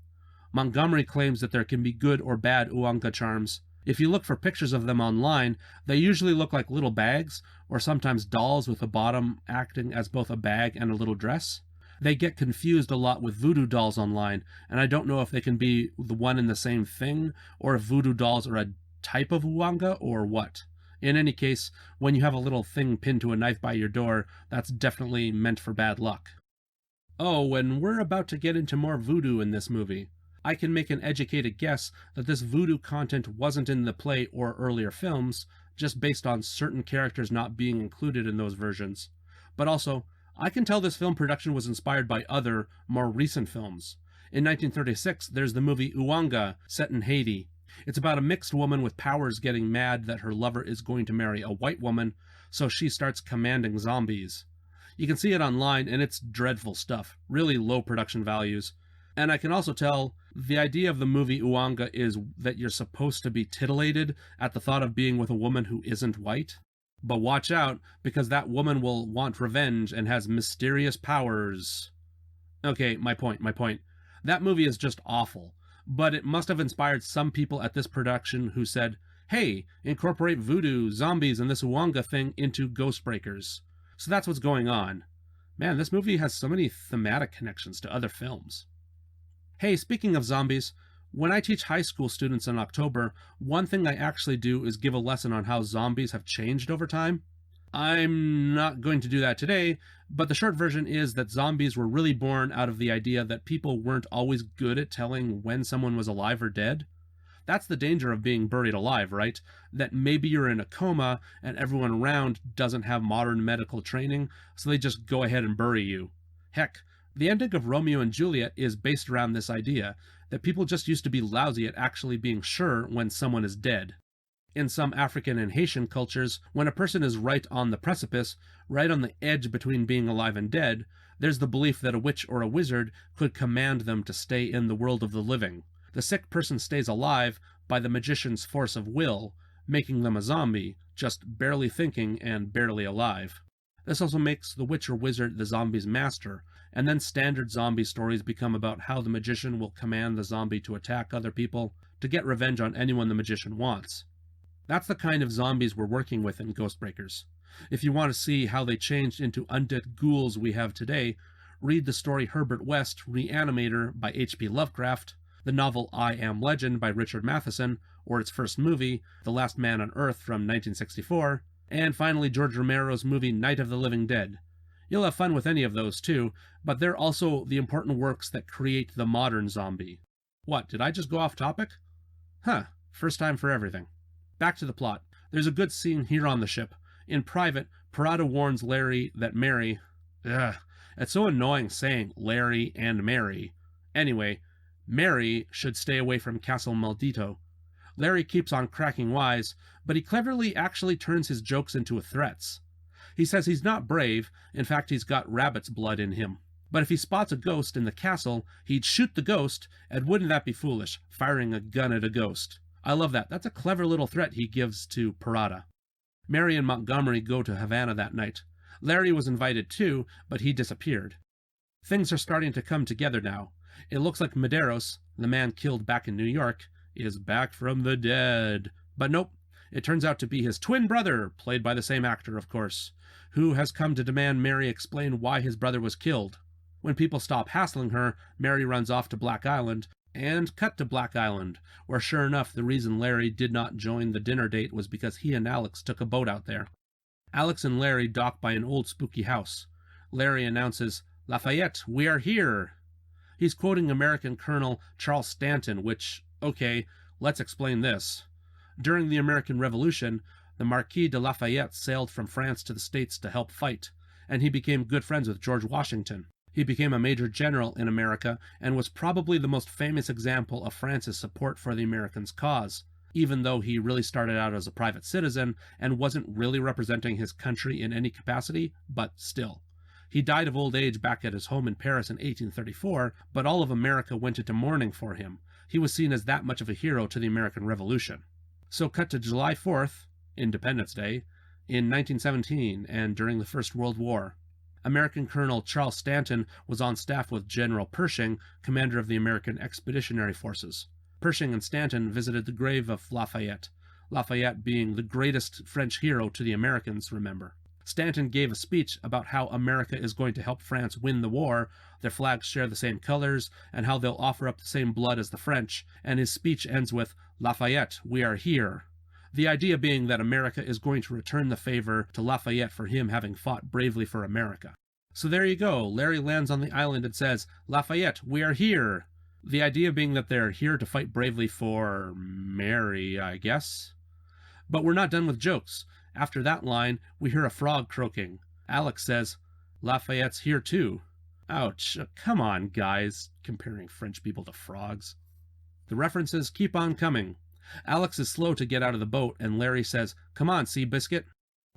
Speaker 4: Montgomery claims that there can be good or bad uwanga charms. If you look for pictures of them online, they usually look like little bags, or sometimes dolls with the bottom acting as both a bag and a little dress. They get confused a lot with voodoo dolls online, and I don't know if they can be the one and the same thing, or if voodoo dolls are a type of uwanga, or what. In any case, when you have a little thing pinned to a knife by your door, that's definitely meant for bad luck. Oh, and we're about to get into more voodoo in this movie. I can make an educated guess that this voodoo content wasn't in the play or earlier films, just based on certain characters not being included in those versions. But also, I can tell this film production was inspired by other, more recent films. In 1936, there's the movie Uwanga, set in Haiti. It's about a mixed woman with powers getting mad that her lover is going to marry a white woman, so she starts commanding zombies. You can see it online, and it's dreadful stuff, really low production values. And I can also tell The idea of the movie Uwanga is that you're supposed to be titillated at the thought of being with a woman who isn't white. But watch out, because that woman will want revenge and has mysterious powers. Okay, my point. That movie is just awful, but it must have inspired some people at this production who said, hey, incorporate voodoo, zombies, and this Uwanga thing into Ghostbreakers. So that's what's going on. Man, this movie has so many thematic connections to other films. Hey, speaking of zombies, when I teach high school students in October, one thing I actually do is give a lesson on how zombies have changed over time. I'm not going to do that today, but the short version is that zombies were really born out of the idea that people weren't always good at telling when someone was alive or dead. That's the danger of being buried alive, right? That maybe you're in a coma and everyone around doesn't have modern medical training, so they just go ahead and bury you. Heck, the ending of Romeo and Juliet is based around this idea, that people just used to be lousy at actually being sure when someone is dead. In some African and Haitian cultures, when a person is right on the precipice, right on the edge between being alive and dead, there's the belief that a witch or a wizard could command them to stay in the world of the living. The sick person stays alive by the magician's force of will, making them a zombie, just barely thinking and barely alive. This also makes the witch or wizard the zombie's master, and then standard zombie stories become about how the magician will command the zombie to attack other people, to get revenge on anyone the magician wants. That's the kind of zombies we're working with in Ghostbreakers. If you want to see how they changed into undead ghouls we have today, read the story Herbert West, Reanimator by H.P. Lovecraft, the novel I Am Legend by Richard Matheson, or its first movie, The Last Man on Earth from 1964, and finally George Romero's movie Night of the Living Dead. You'll have fun with any of those too, but they're also the important works that create the modern zombie. What, did I just go off topic? Huh, first time for everything. Back to the plot. There's a good scene here on the ship. In private, Parada warns Larry that Mary... it's so annoying saying Larry and Mary. Anyway, Mary should stay away from Castle Maldito. Larry keeps on cracking wise, but he cleverly actually turns his jokes into threats. He says he's not brave, in fact he's got rabbit's blood in him. But if he spots a ghost in the castle, he'd shoot the ghost, and wouldn't that be foolish, firing a gun at a ghost? I love that. That's a clever little threat he gives to Parada. Mary and Montgomery go to Havana that night. Larry was invited too, but he disappeared. Things are starting to come together now. It looks like Medeiros, the man killed back in New York, is back from the dead. But nope, it turns out to be his twin brother, played by the same actor, of course, who has come to demand Mary explain why his brother was killed. When people stop hassling her, Mary runs off to Black Island, and cut to Black Island, where sure enough the reason Larry did not join the dinner date was because he and Alex took a boat out there. Alex and Larry dock by an old spooky house. Larry announces, "Lafayette, we are here!" He's quoting American Colonel Charles Stanton, which, okay, let's explain this. During the American Revolution, the Marquis de Lafayette sailed from France to the States to help fight, and he became good friends with George Washington. He became a major general in America and was probably the most famous example of France's support for the Americans' cause, even though he really started out as a private citizen and wasn't really representing his country in any capacity, but still. He died of old age back at his home in Paris in 1834, but all of America went into mourning for him. He was seen as that much of a hero to the American Revolution. So cut to July 4th, Independence Day, in 1917 and during the First World War. American Colonel Charles Stanton was on staff with General Pershing, commander of the American Expeditionary Forces. Pershing and Stanton visited the grave of Lafayette, Lafayette being the greatest French hero to the Americans, remember. Stanton gave a speech about how America is going to help France win the war, their flags share the same colors, and how they'll offer up the same blood as the French, and his speech ends with, "Lafayette, we are here." The idea being that America is going to return the favor to Lafayette for him having fought bravely for America. So there you go. Larry lands on the island and says, "Lafayette, we are here." The idea being that they're here to fight bravely for Mary, I guess. But we're not done with jokes. After that line, we hear a frog croaking. Alex says, "Lafayette's here too." Ouch, come on, guys, comparing French people to frogs. The references keep on coming. Alex is slow to get out of the boat, and Larry says, "Come on, Seabiscuit."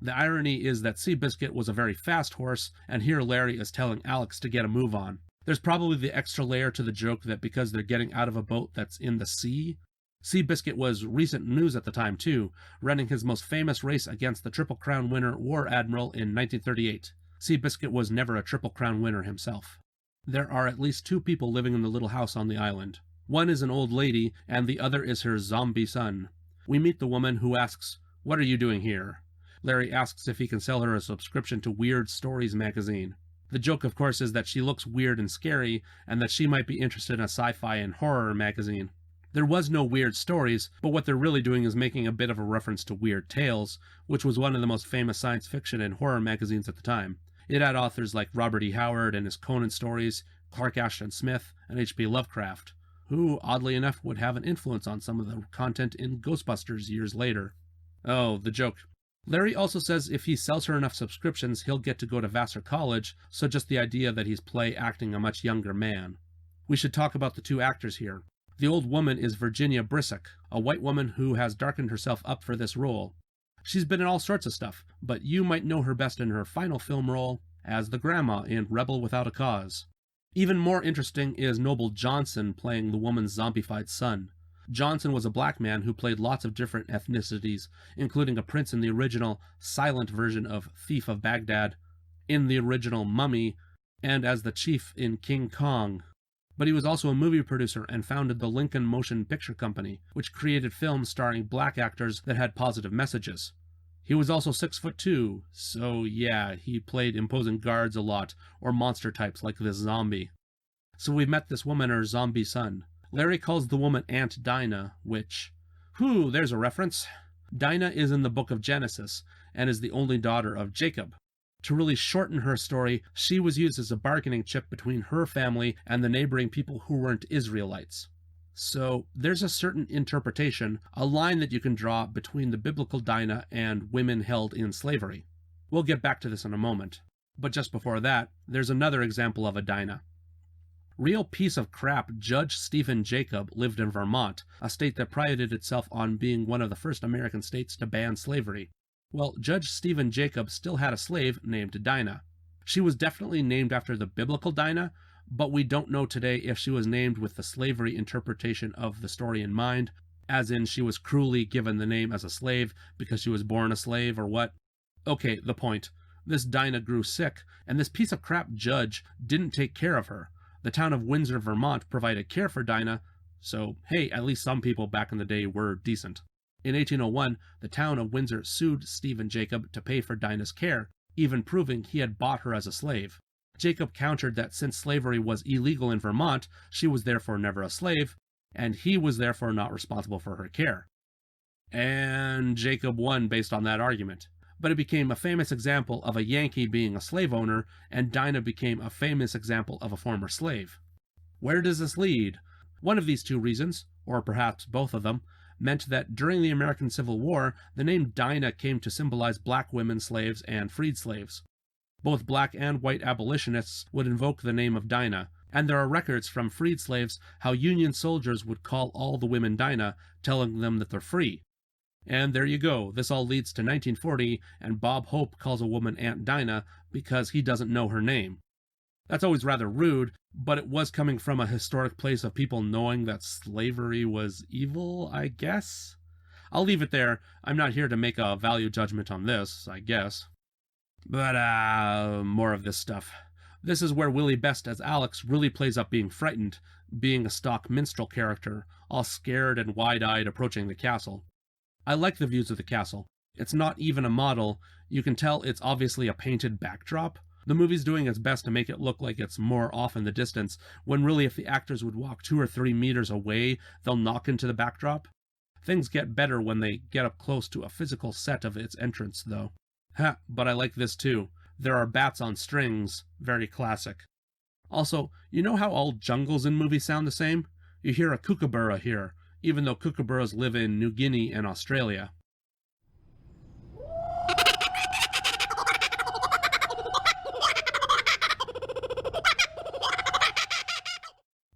Speaker 4: The irony is that Seabiscuit was a very fast horse, and here Larry is telling Alex to get a move on. There's probably the extra layer to the joke that because they're getting out of a boat that's in the sea. Seabiscuit was recent news at the time too, running his most famous race against the Triple Crown winner War Admiral in 1938. Seabiscuit was never a Triple Crown winner himself. There are at least 2 people living in the little house on the island. One is an old lady, and the other is her zombie son. We meet the woman who asks, "What are you doing here?" Larry asks if he can sell her a subscription to Weird Stories magazine. The joke, of course, is that she looks weird and scary, and that she might be interested in a sci-fi and horror magazine. There was no Weird Stories, but what they're really doing is making a bit of a reference to Weird Tales, which was one of the most famous science fiction and horror magazines at the time. It had authors like Robert E. Howard and his Conan stories, Clark Ashton Smith, and H.P. Lovecraft, who, oddly enough, would have an influence on some of the content in Ghostbusters years later. Oh, the joke. Larry also says if he sells her enough subscriptions, he'll get to go to Vassar College, so just the idea that he's acting a much younger man. We should talk about the 2 actors here. The old woman is Virginia Brissock, a white woman who has darkened herself up for this role. She's been in all sorts of stuff, but you might know her best in her final film role as the grandma in Rebel Without a Cause. Even more interesting is Noble Johnson playing the woman's zombified son. Johnson was a black man who played lots of different ethnicities, including a prince in the original silent version of Thief of Baghdad, in the original Mummy, and as the chief in King Kong. But he was also a movie producer and founded the Lincoln Motion Picture Company, which created films starring black actors that had positive messages. He was also 6'2", so yeah, he played imposing guards a lot, or monster types like this zombie. So we've met this woman and her zombie son. Larry calls the woman Aunt Dinah, which... there's a reference. Dinah is in the book of Genesis, and is the only daughter of Jacob. To really shorten her story, she was used as a bargaining chip between her family and the neighboring people who weren't Israelites. So there's a certain interpretation, a line that you can draw between the biblical Dinah and women held in slavery. We'll get back to this in a moment. But just before that, there's another example of a Dinah. Real piece of crap Judge Stephen Jacob lived in Vermont, a state that prided itself on being one of the first American states to ban slavery. Well, Judge Stephen Jacob still had a slave named Dinah. She was definitely named after the biblical Dinah, but we don't know today if she was named with the slavery interpretation of the story in mind, as in she was cruelly given the name as a slave because she was born a slave or what. Okay, the point. This Dinah grew sick, and this piece of crap judge didn't take care of her. The town of Windsor, Vermont provided care for Dinah, so hey, at least some people back in the day were decent. In 1801, the town of Windsor sued Stephen Jacob to pay for Dinah's care, even proving he had bought her as a slave. Jacob countered that since slavery was illegal in Vermont, she was therefore never a slave, and he was therefore not responsible for her care. And Jacob won based on that argument. But it became a famous example of a Yankee being a slave owner, and Dinah became a famous example of a former slave. Where does this lead? One of these 2 reasons, or perhaps both of them, meant that during the American Civil War, the name Dinah came to symbolize black women slaves and freed slaves. Both black and white abolitionists would invoke the name of Dinah, and there are records from freed slaves how Union soldiers would call all the women Dinah, telling them that they're free. And there you go, this all leads to 1940, and Bob Hope calls a woman Aunt Dinah because he doesn't know her name. That's always rather rude, but it was coming from a historic place of people knowing that slavery was evil, I guess? I'll leave it there. I'm not here to make a value judgment on this, I guess. But, more of this stuff. This is where Willie Best as Alex really plays up being frightened, being a stock minstrel character, all scared and wide-eyed approaching the castle. I like the views of the castle. It's not even a model. You can tell it's obviously a painted backdrop. The movie's doing its best to make it look like it's more off in the distance, when really if the actors would walk 2 or 3 meters away, they'll knock into the backdrop. Things get better when they get up close to a physical set of its entrance, though. But I like this too. There are bats on strings, very classic. Also, you know how all jungles in movies sound the same? You hear a kookaburra here, even though kookaburras live in New Guinea and Australia.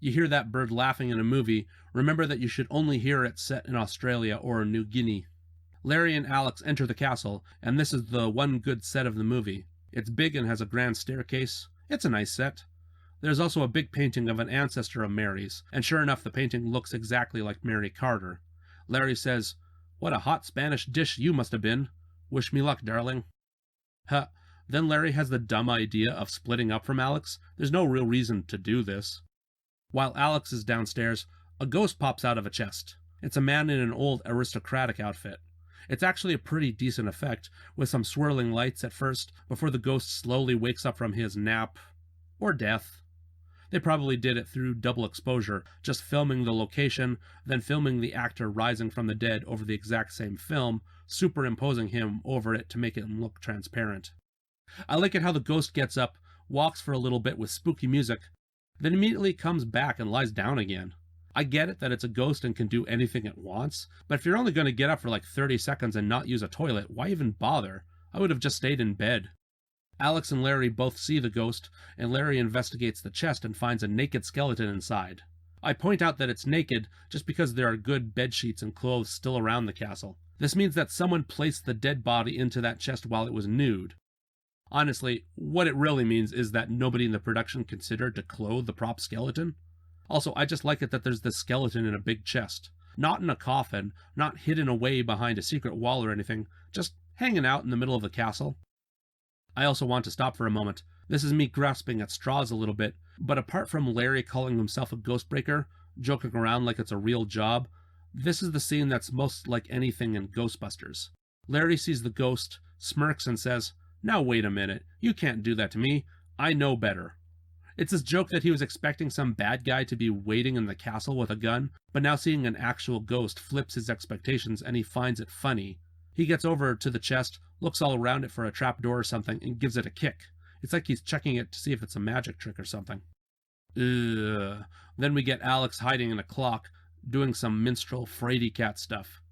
Speaker 4: You hear that bird laughing in a movie, remember that you should only hear it set in Australia or New Guinea. Larry and Alex enter the castle, and this is the one good set of the movie. It's big and has a grand staircase. It's a nice set. There's also a big painting of an ancestor of Mary's, and sure enough the painting looks exactly like Mary Carter. Larry says, "What a hot Spanish dish you must have been. Wish me luck, darling." Huh. Then Larry has the dumb idea of splitting up from Alex. There's no real reason to do this. While Alex is downstairs, a ghost pops out of a chest. It's a man in an old aristocratic outfit. It's actually a pretty decent effect, with some swirling lights at first, before the ghost slowly wakes up from his nap. Or death. They probably did it through double exposure, just filming the location, then filming the actor rising from the dead over the exact same film, superimposing him over it to make it look transparent. I like it how the ghost gets up, walks for a little bit with spooky music, then immediately comes back and lies down again. I get it that it's a ghost and can do anything it wants, but if you're only going to get up for like 30 seconds and not use a toilet, why even bother? I would have just stayed in bed. Alex and Larry both see the ghost, and Larry investigates the chest and finds a naked skeleton inside. I point out that it's naked just because there are good bed sheets and clothes still around the castle. This means that someone placed the dead body into that chest while it was nude. Honestly, what it really means is that nobody in the production considered to clothe the prop skeleton. Also, I just like it that there's this skeleton in a big chest. Not in a coffin, not hidden away behind a secret wall or anything, just hanging out in the middle of the castle. I also want to stop for a moment. This is me grasping at straws a little bit, but apart from Larry calling himself a ghostbreaker, joking around like it's a real job, this is the scene that's most like anything in Ghostbusters. Larry sees the ghost, smirks and says, "Now wait a minute, you can't do that to me. I know better." It's this joke that he was expecting some bad guy to be waiting in the castle with a gun, but now seeing an actual ghost flips his expectations and he finds it funny. He gets over to the chest, looks all around it for a trapdoor or something, and gives it a kick. It's like he's checking it to see if it's a magic trick or something. Ugh. Then we get Alex hiding in a clock, doing some minstrel fraidy cat stuff.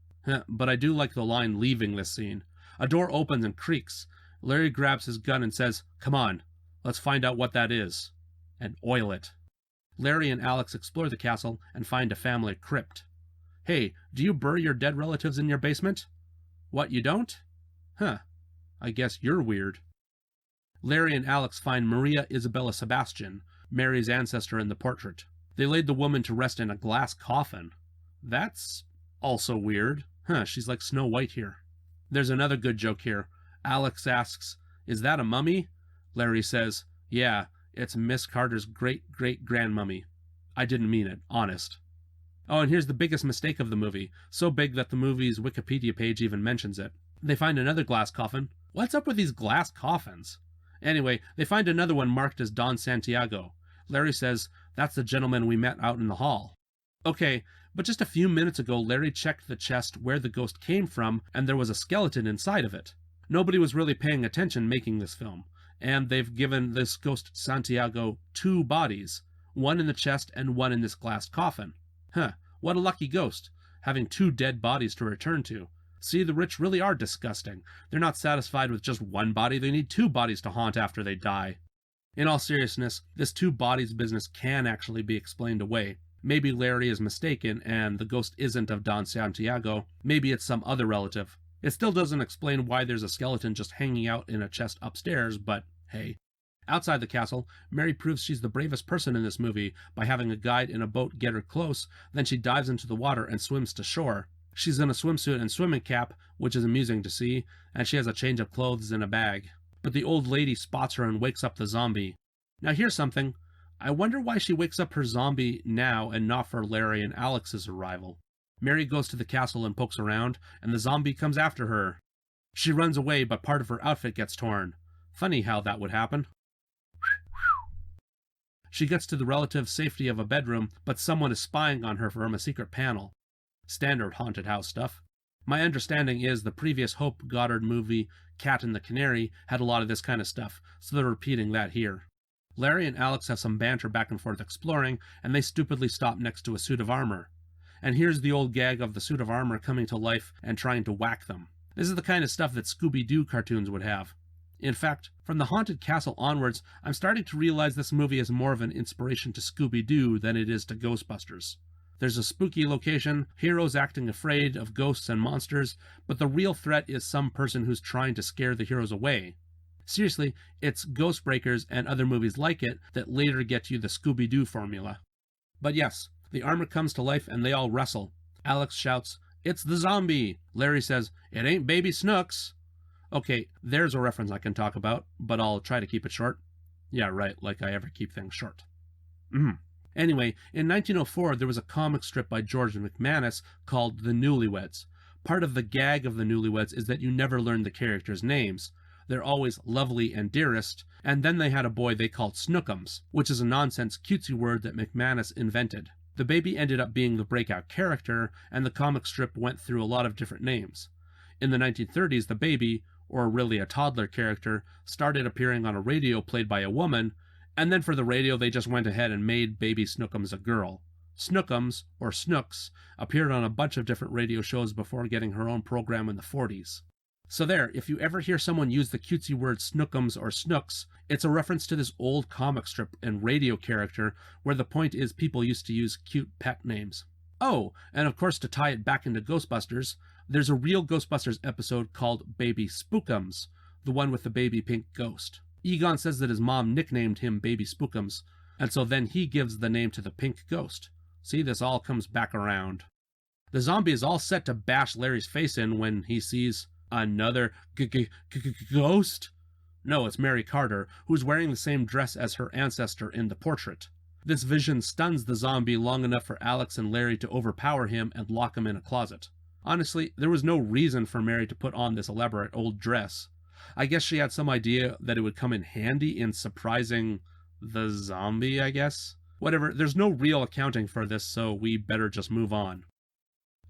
Speaker 4: But I do like the line leaving this scene. A door opens and creaks. Larry grabs his gun and says, "Come on, let's find out what that is." And oil it. Larry and Alex explore the castle and find a family crypt. "Hey, do you bury your dead relatives in your basement?" "What, you don't?" "Huh. I guess you're weird." Larry and Alex find Maria Isabella Sebastian, Mary's ancestor in the portrait. They laid the woman to rest in a glass coffin. That's also weird. She's like Snow White here. There's another good joke here. Alex asks, "Is that a mummy?" Larry says, "Yeah, it's Miss Carter's great-great-grandmummy. I didn't mean it, honest." Oh, and here's the biggest mistake of the movie, so big that the movie's Wikipedia page even mentions it. They find another glass coffin. What's up with these glass coffins? Anyway, they find another one marked as Don Santiago. Larry says, "That's the gentleman we met out in the hall." Okay, but just a few minutes ago, Larry checked the chest where the ghost came from, and there was a skeleton inside of it. Nobody was really paying attention making this film, and they've given this ghost Santiago 2 bodies, one in the chest and one in this glass coffin. What a lucky ghost, having 2 dead bodies to return to. See, the rich really are disgusting. They're not satisfied with just one body, they need 2 bodies to haunt after they die. In all seriousness, this 2 bodies business can actually be explained away. Maybe Larry is mistaken and the ghost isn't of Don Santiago. Maybe it's some other relative. It still doesn't explain why there's a skeleton just hanging out in a chest upstairs, but hey. Outside the castle, Mary proves she's the bravest person in this movie by having a guide in a boat get her close, then she dives into the water and swims to shore. She's in a swimsuit and swimming cap, which is amusing to see, and she has a change of clothes in a bag. But the old lady spots her and wakes up the zombie. Now here's something. I wonder why she wakes up her zombie now and not for Larry and Alex's arrival. Mary goes to the castle and pokes around, and the zombie comes after her. She runs away, but part of her outfit gets torn. Funny how that would happen. She gets to the relative safety of a bedroom, but someone is spying on her from a secret panel. Standard haunted house stuff. My understanding is the previous Hope Goddard movie, Cat and the Canary, had a lot of this kind of stuff, so they're repeating that here. Larry and Alex have some banter back and forth exploring, and they stupidly stop next to a suit of armor. And here's the old gag of the suit of armor coming to life and trying to whack them. This is the kind of stuff that Scooby-Doo cartoons would have. In fact, from the Haunted Castle onwards, I'm starting to realize this movie is more of an inspiration to Scooby-Doo than it is to Ghostbusters. There's a spooky location, heroes acting afraid of ghosts and monsters, but the real threat is some person who's trying to scare the heroes away. Seriously, it's Ghostbreakers and other movies like it that later get you the Scooby-Doo formula. But yes, the armor comes to life and they all wrestle. Alex shouts, "It's the zombie!" Larry says, "It ain't Baby Snooks!" Okay, there's a reference I can talk about, but I'll try to keep it short. Yeah, right, like I ever keep things short. Anyway, in 1904, there was a comic strip by George McManus called The Newlyweds. Part of the gag of The Newlyweds is that you never learn the characters' names. They're always Lovely and Dearest, and then they had a boy they called Snookums, which is a nonsense cutesy word that McManus invented. The baby ended up being the breakout character, and the comic strip went through a lot of different names. In the 1930s, the baby, or really a toddler character, started appearing on a radio played by a woman, and then for the radio they just went ahead and made Baby Snookums a girl. Snookums, or Snooks, appeared on a bunch of different radio shows before getting her own program in the 40s. So there, if you ever hear someone use the cutesy word Snookums or Snooks, it's a reference to this old comic strip and radio character where the point is people used to use cute pet names. Oh, and of course to tie it back into Ghostbusters, there's a real Ghostbusters episode called Baby Spookums, the one with the baby pink ghost. Egon says that his mom nicknamed him Baby Spookums, and so then he gives the name to the pink ghost. See, this all comes back around. The zombie is all set to bash Larry's face in when he sees another ghost? No, it's Mary Carter, who's wearing the same dress as her ancestor in the portrait. This vision stuns the zombie long enough for Alex and Larry to overpower him and lock him in a closet. Honestly, there was no reason for Mary to put on this elaborate old dress. I guess she had some idea that it would come in handy in surprising the zombie, I guess? Whatever, there's no real accounting for this, so we better just move on.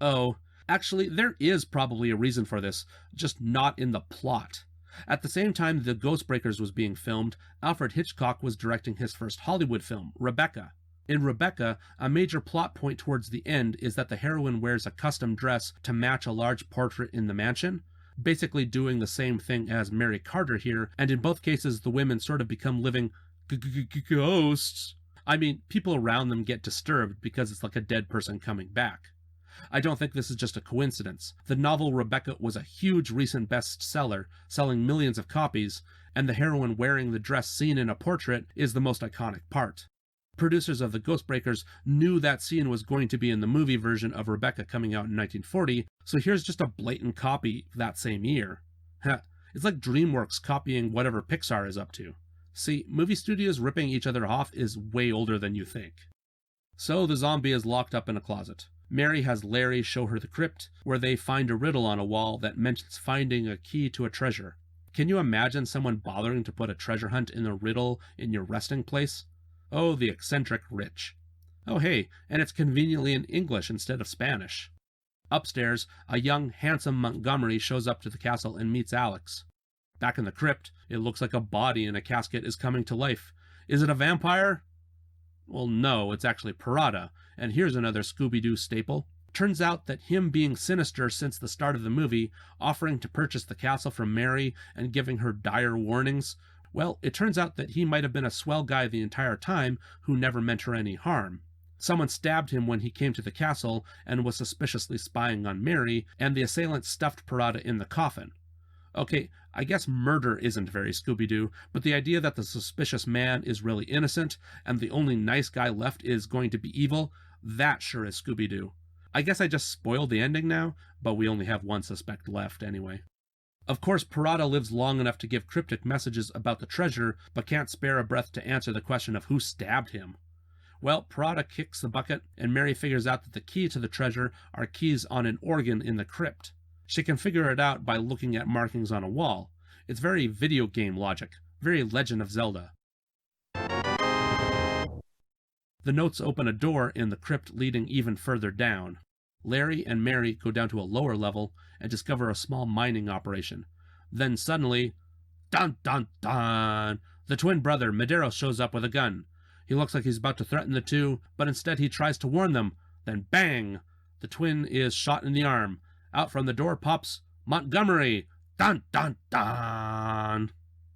Speaker 4: Oh, actually, there is probably a reason for this, just not in the plot. At the same time The Ghostbreakers was being filmed, Alfred Hitchcock was directing his first Hollywood film, Rebecca. In Rebecca, a major plot point towards the end is that the heroine wears a custom dress to match a large portrait in the mansion, basically doing the same thing as Mary Carter here, and in both cases the women sort of become living ghosts. I mean, people around them get disturbed because it's like a dead person coming back. I don't think this is just a coincidence. The novel Rebecca was a huge recent bestseller, selling millions of copies, and the heroine wearing the dress seen in a portrait is the most iconic part. Producers of The Ghostbreakers knew that scene was going to be in the movie version of Rebecca coming out in 1940, so here's just a blatant copy that same year. It's like DreamWorks copying whatever Pixar is up to. See, movie studios ripping each other off is way older than you think. So the zombie is locked up in a closet. Mary has Larry show her the crypt, where they find a riddle on a wall that mentions finding a key to a treasure. Can you imagine someone bothering to put a treasure hunt in a riddle in your resting place? Oh, the eccentric rich. Oh hey, and it's conveniently in English instead of Spanish. Upstairs, a young, handsome Montgomery shows up to the castle and meets Alex. Back in the crypt, it looks like a body in a casket is coming to life. Is it a vampire? Well, no, it's actually Parada, and here's another Scooby-Doo staple. Turns out that him being sinister since the start of the movie, offering to purchase the castle from Mary and giving her dire warnings, well, it turns out that he might have been a swell guy the entire time who never meant her any harm. Someone stabbed him when he came to the castle and was suspiciously spying on Mary, and the assailant stuffed Parada in the coffin. Okay, I guess murder isn't very Scooby-Doo, but the idea that the suspicious man is really innocent and the only nice guy left is going to be evil, that sure is Scooby-Doo. I guess I just spoiled the ending now, but we only have one suspect left anyway. Of course, Parada lives long enough to give cryptic messages about the treasure, but can't spare a breath to answer the question of who stabbed him. Well, Parada kicks the bucket, and Mary figures out that the key to the treasure are keys on an organ in the crypt. She can figure it out by looking at markings on a wall. It's very video game logic, very Legend of Zelda. The notes open a door in the crypt leading even further down. Larry and Mary go down to a lower level and discover a small mining operation. Then suddenly, dun dun dun, the twin brother Madero shows up with a gun. He looks like he's about to threaten the two, but instead he tries to warn them. Then bang! The twin is shot in the arm. Out from the door pops Montgomery. Dun dun dun!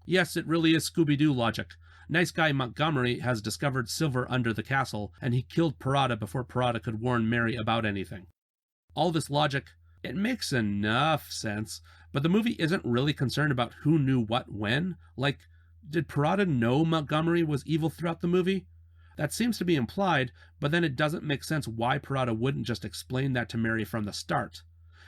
Speaker 4: Yes, it really is Scooby-Doo logic. Nice guy Montgomery has discovered silver under the castle, and he killed Parada before Parada could warn Mary about anything. All this logic, It makes enough sense, but the movie isn't really concerned about who knew what when. Like, did Parada know Montgomery was evil throughout the movie? That seems to be implied, but then it doesn't make sense why Parada wouldn't just explain that to Mary from the start.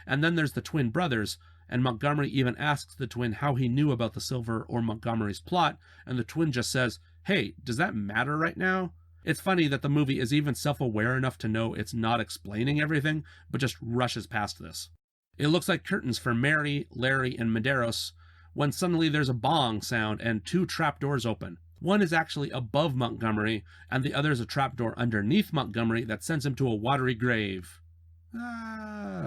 Speaker 4: And then there's the twin brothers, and Montgomery even asks the twin how he knew about the Silver or Montgomery's plot, and the twin just says, "Hey, does that matter right now?" It's funny that the movie is even self-aware enough to know it's not explaining everything, but just rushes past this. It looks like curtains for Mary, Larry, and Medeiros, when suddenly there's a bong sound and 2 trapdoors open. One is actually above Montgomery, and the other is a trapdoor underneath Montgomery that sends him to a watery grave.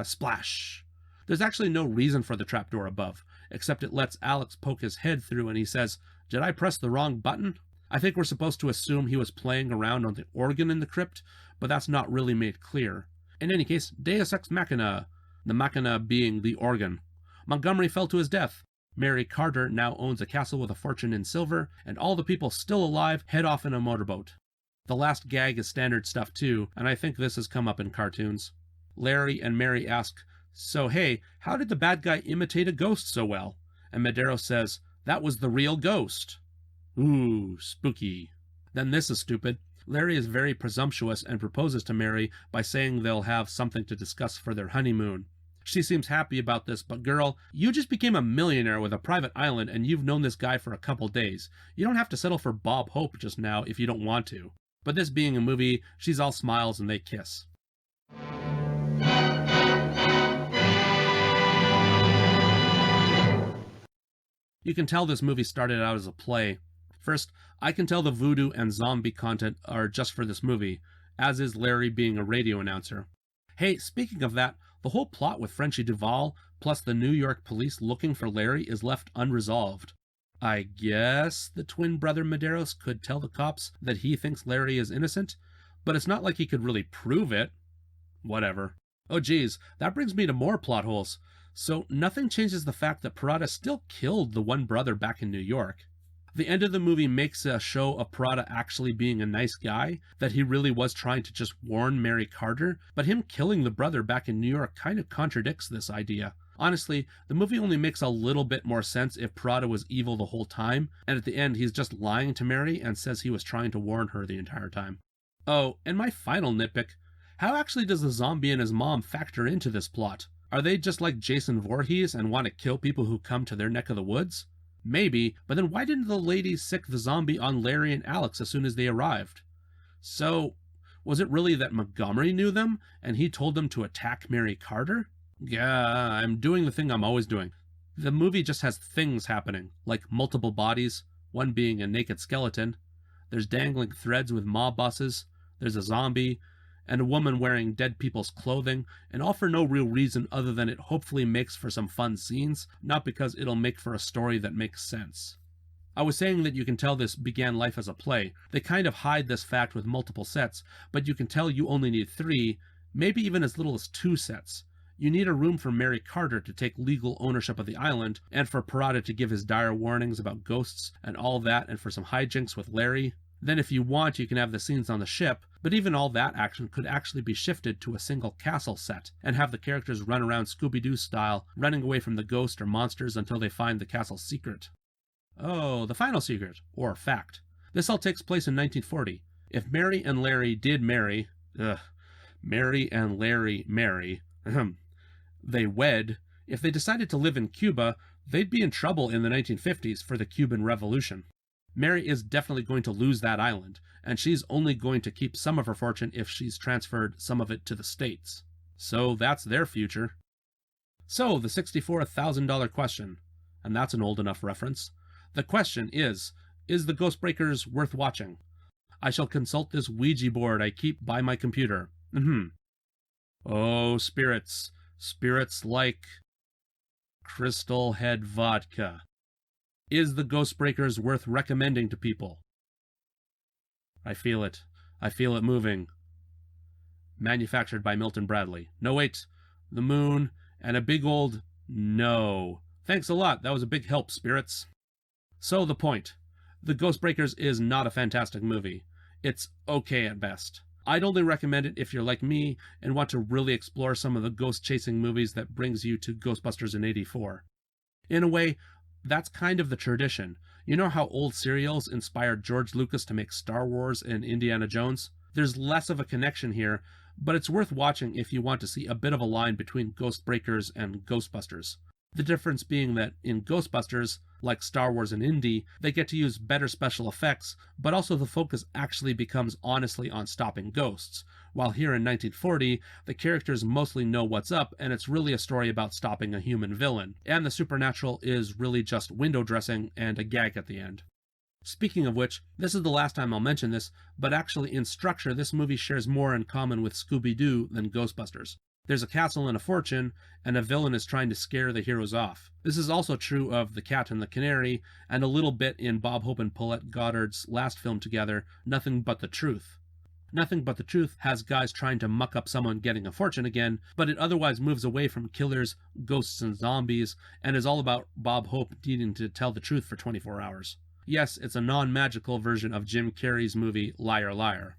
Speaker 4: Splash. There's actually no reason for the trapdoor above, except it lets Alex poke his head through and he says, "Did I press the wrong button?" I think we're supposed to assume he was playing around on the organ in the crypt, but that's not really made clear. In any case, Deus Ex Machina, the machina being the organ. Montgomery fell to his death. Mary Carter now owns a castle with a fortune in silver, and all the people still alive head off in a motorboat. The last gag is standard stuff too, and I think this has come up in cartoons. Larry and Mary ask, "So hey, how did the bad guy imitate a ghost so well?" And Medeiros says, "That was the real ghost." Ooh, spooky. Then this is stupid. Larry is very presumptuous and proposes to Mary by saying they'll have something to discuss for their honeymoon. She seems happy about this, but girl, you just became a millionaire with a private island and you've known this guy for a couple days. You don't have to settle for Bob Hope just now if you don't want to. But this being a movie, she's all smiles and they kiss. You can tell this movie started out as a play. First, I can tell the voodoo and zombie content are just for this movie, as is Larry being a radio announcer. Hey, speaking of that, the whole plot with Frenchie Duval, plus the New York police looking for Larry, is left unresolved. I guess the twin brother Medeiros could tell the cops that he thinks Larry is innocent, but it's not like he could really prove it. Whatever. Oh geez, that brings me to more plot holes. So nothing changes the fact that Parada still killed the one brother back in New York. The end of the movie makes a show of Parada actually being a nice guy, that he really was trying to just warn Mary Carter, but him killing the brother back in New York kind of contradicts this idea. Honestly, the movie only makes a little bit more sense if Parada was evil the whole time, and at the end he's just lying to Mary and says he was trying to warn her the entire time. Oh, and my final nitpick, how actually does the zombie and his mom factor into this plot? Are they just like Jason Voorhees and want to kill people who come to their neck of the woods? Maybe, but then why didn't the ladies sick the zombie on Larry and Alex as soon as they arrived? So, was it really that Montgomery knew them, and he told them to attack Mary Carter? Yeah, I'm doing the thing I'm always doing. The movie just has things happening, like multiple bodies, one being a naked skeleton. There's dangling threads with mob bosses, there's a zombie, and a woman wearing dead people's clothing, and all for no real reason other than it hopefully makes for some fun scenes, not because it'll make for a story that makes sense. I was saying that you can tell this began life as a play. They kind of hide this fact with multiple sets, but you can tell you only need 3, maybe even as little as 2 sets. You need a room for Mary Carter to take legal ownership of the island, and for Parada to give his dire warnings about ghosts and all that, and for some hijinks with Larry. Then if you want, you can have the scenes on the ship, but even all that action could actually be shifted to a single castle set, and have the characters run around Scooby-Doo style, running away from the ghost or monsters until they find the castle's secret. Oh, the final secret, or fact. This all takes place in 1940. If Mary and Larry did marry, Mary and Larry marry, they wed, if they decided to live in Cuba, they'd be in trouble in the 1950s for the Cuban Revolution. Mary is definitely going to lose that island, and she's only going to keep some of her fortune if she's transferred some of it to the States. So that's their future. So, the $64,000 question, and that's an old enough reference. The question is the Ghostbreakers worth watching? I shall consult this Ouija board I keep by my computer. Oh, spirits. Spirits like Crystal Head Vodka. Is the Ghostbreakers worth recommending to people? I feel it. I feel it moving. Manufactured by Milton Bradley. No, wait. The moon and a big old no. Thanks a lot. That was a big help, spirits. So the point. The Ghostbreakers is not a fantastic movie. It's okay at best. I'd only recommend it if you're like me and want to really explore some of the ghost-chasing movies that brings you to Ghostbusters in '84. In a way, that's kind of the tradition. You know how old serials inspired George Lucas to make Star Wars and Indiana Jones? There's less of a connection here, but it's worth watching if you want to see a bit of a line between Ghostbreakers and Ghostbusters. The difference being that in Ghostbusters, like Star Wars and Indy, they get to use better special effects, but also the focus actually becomes honestly on stopping ghosts, while here in 1940, the characters mostly know what's up and it's really a story about stopping a human villain, and the supernatural is really just window dressing and a gag at the end. Speaking of which, this is the last time I'll mention this, but actually in structure this movie shares more in common with Scooby-Doo than Ghostbusters. There's a castle and a fortune, and a villain is trying to scare the heroes off. This is also true of The Cat and the Canary, and a little bit in Bob Hope and Paulette Goddard's last film together, Nothing But the Truth. Nothing But the Truth has guys trying to muck up someone getting a fortune again, but it otherwise moves away from killers, ghosts, and zombies, and is all about Bob Hope needing to tell the truth for 24 hours. Yes, it's a non-magical version of Jim Carrey's movie Liar Liar.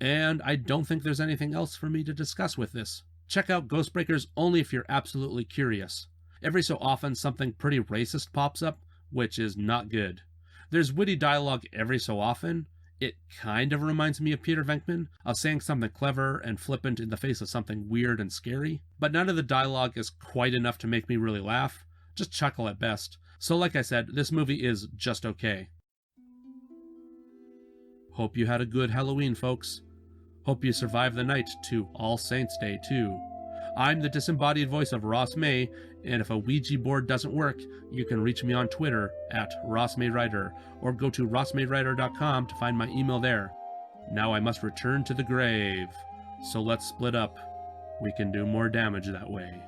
Speaker 4: And I don't think there's anything else for me to discuss with this. Check out Ghostbreakers only if you're absolutely curious. Every so often something pretty racist pops up, which is not good. There's witty dialogue every so often. It kind of reminds me of Peter Venkman, of saying something clever and flippant in the face of something weird and scary, but none of the dialogue is quite enough to make me really laugh, just chuckle at best. So like I said, this movie is just okay. Hope you had a good Halloween, folks. Hope you survived the night to All Saints' Day, too. I'm the disembodied voice of Ross May, and if a Ouija board doesn't work, you can reach me on Twitter at RossMayWriter, or go to rossmaywriter.com to find my email there. Now I must return to the grave, so let's split up. We can do more damage that way.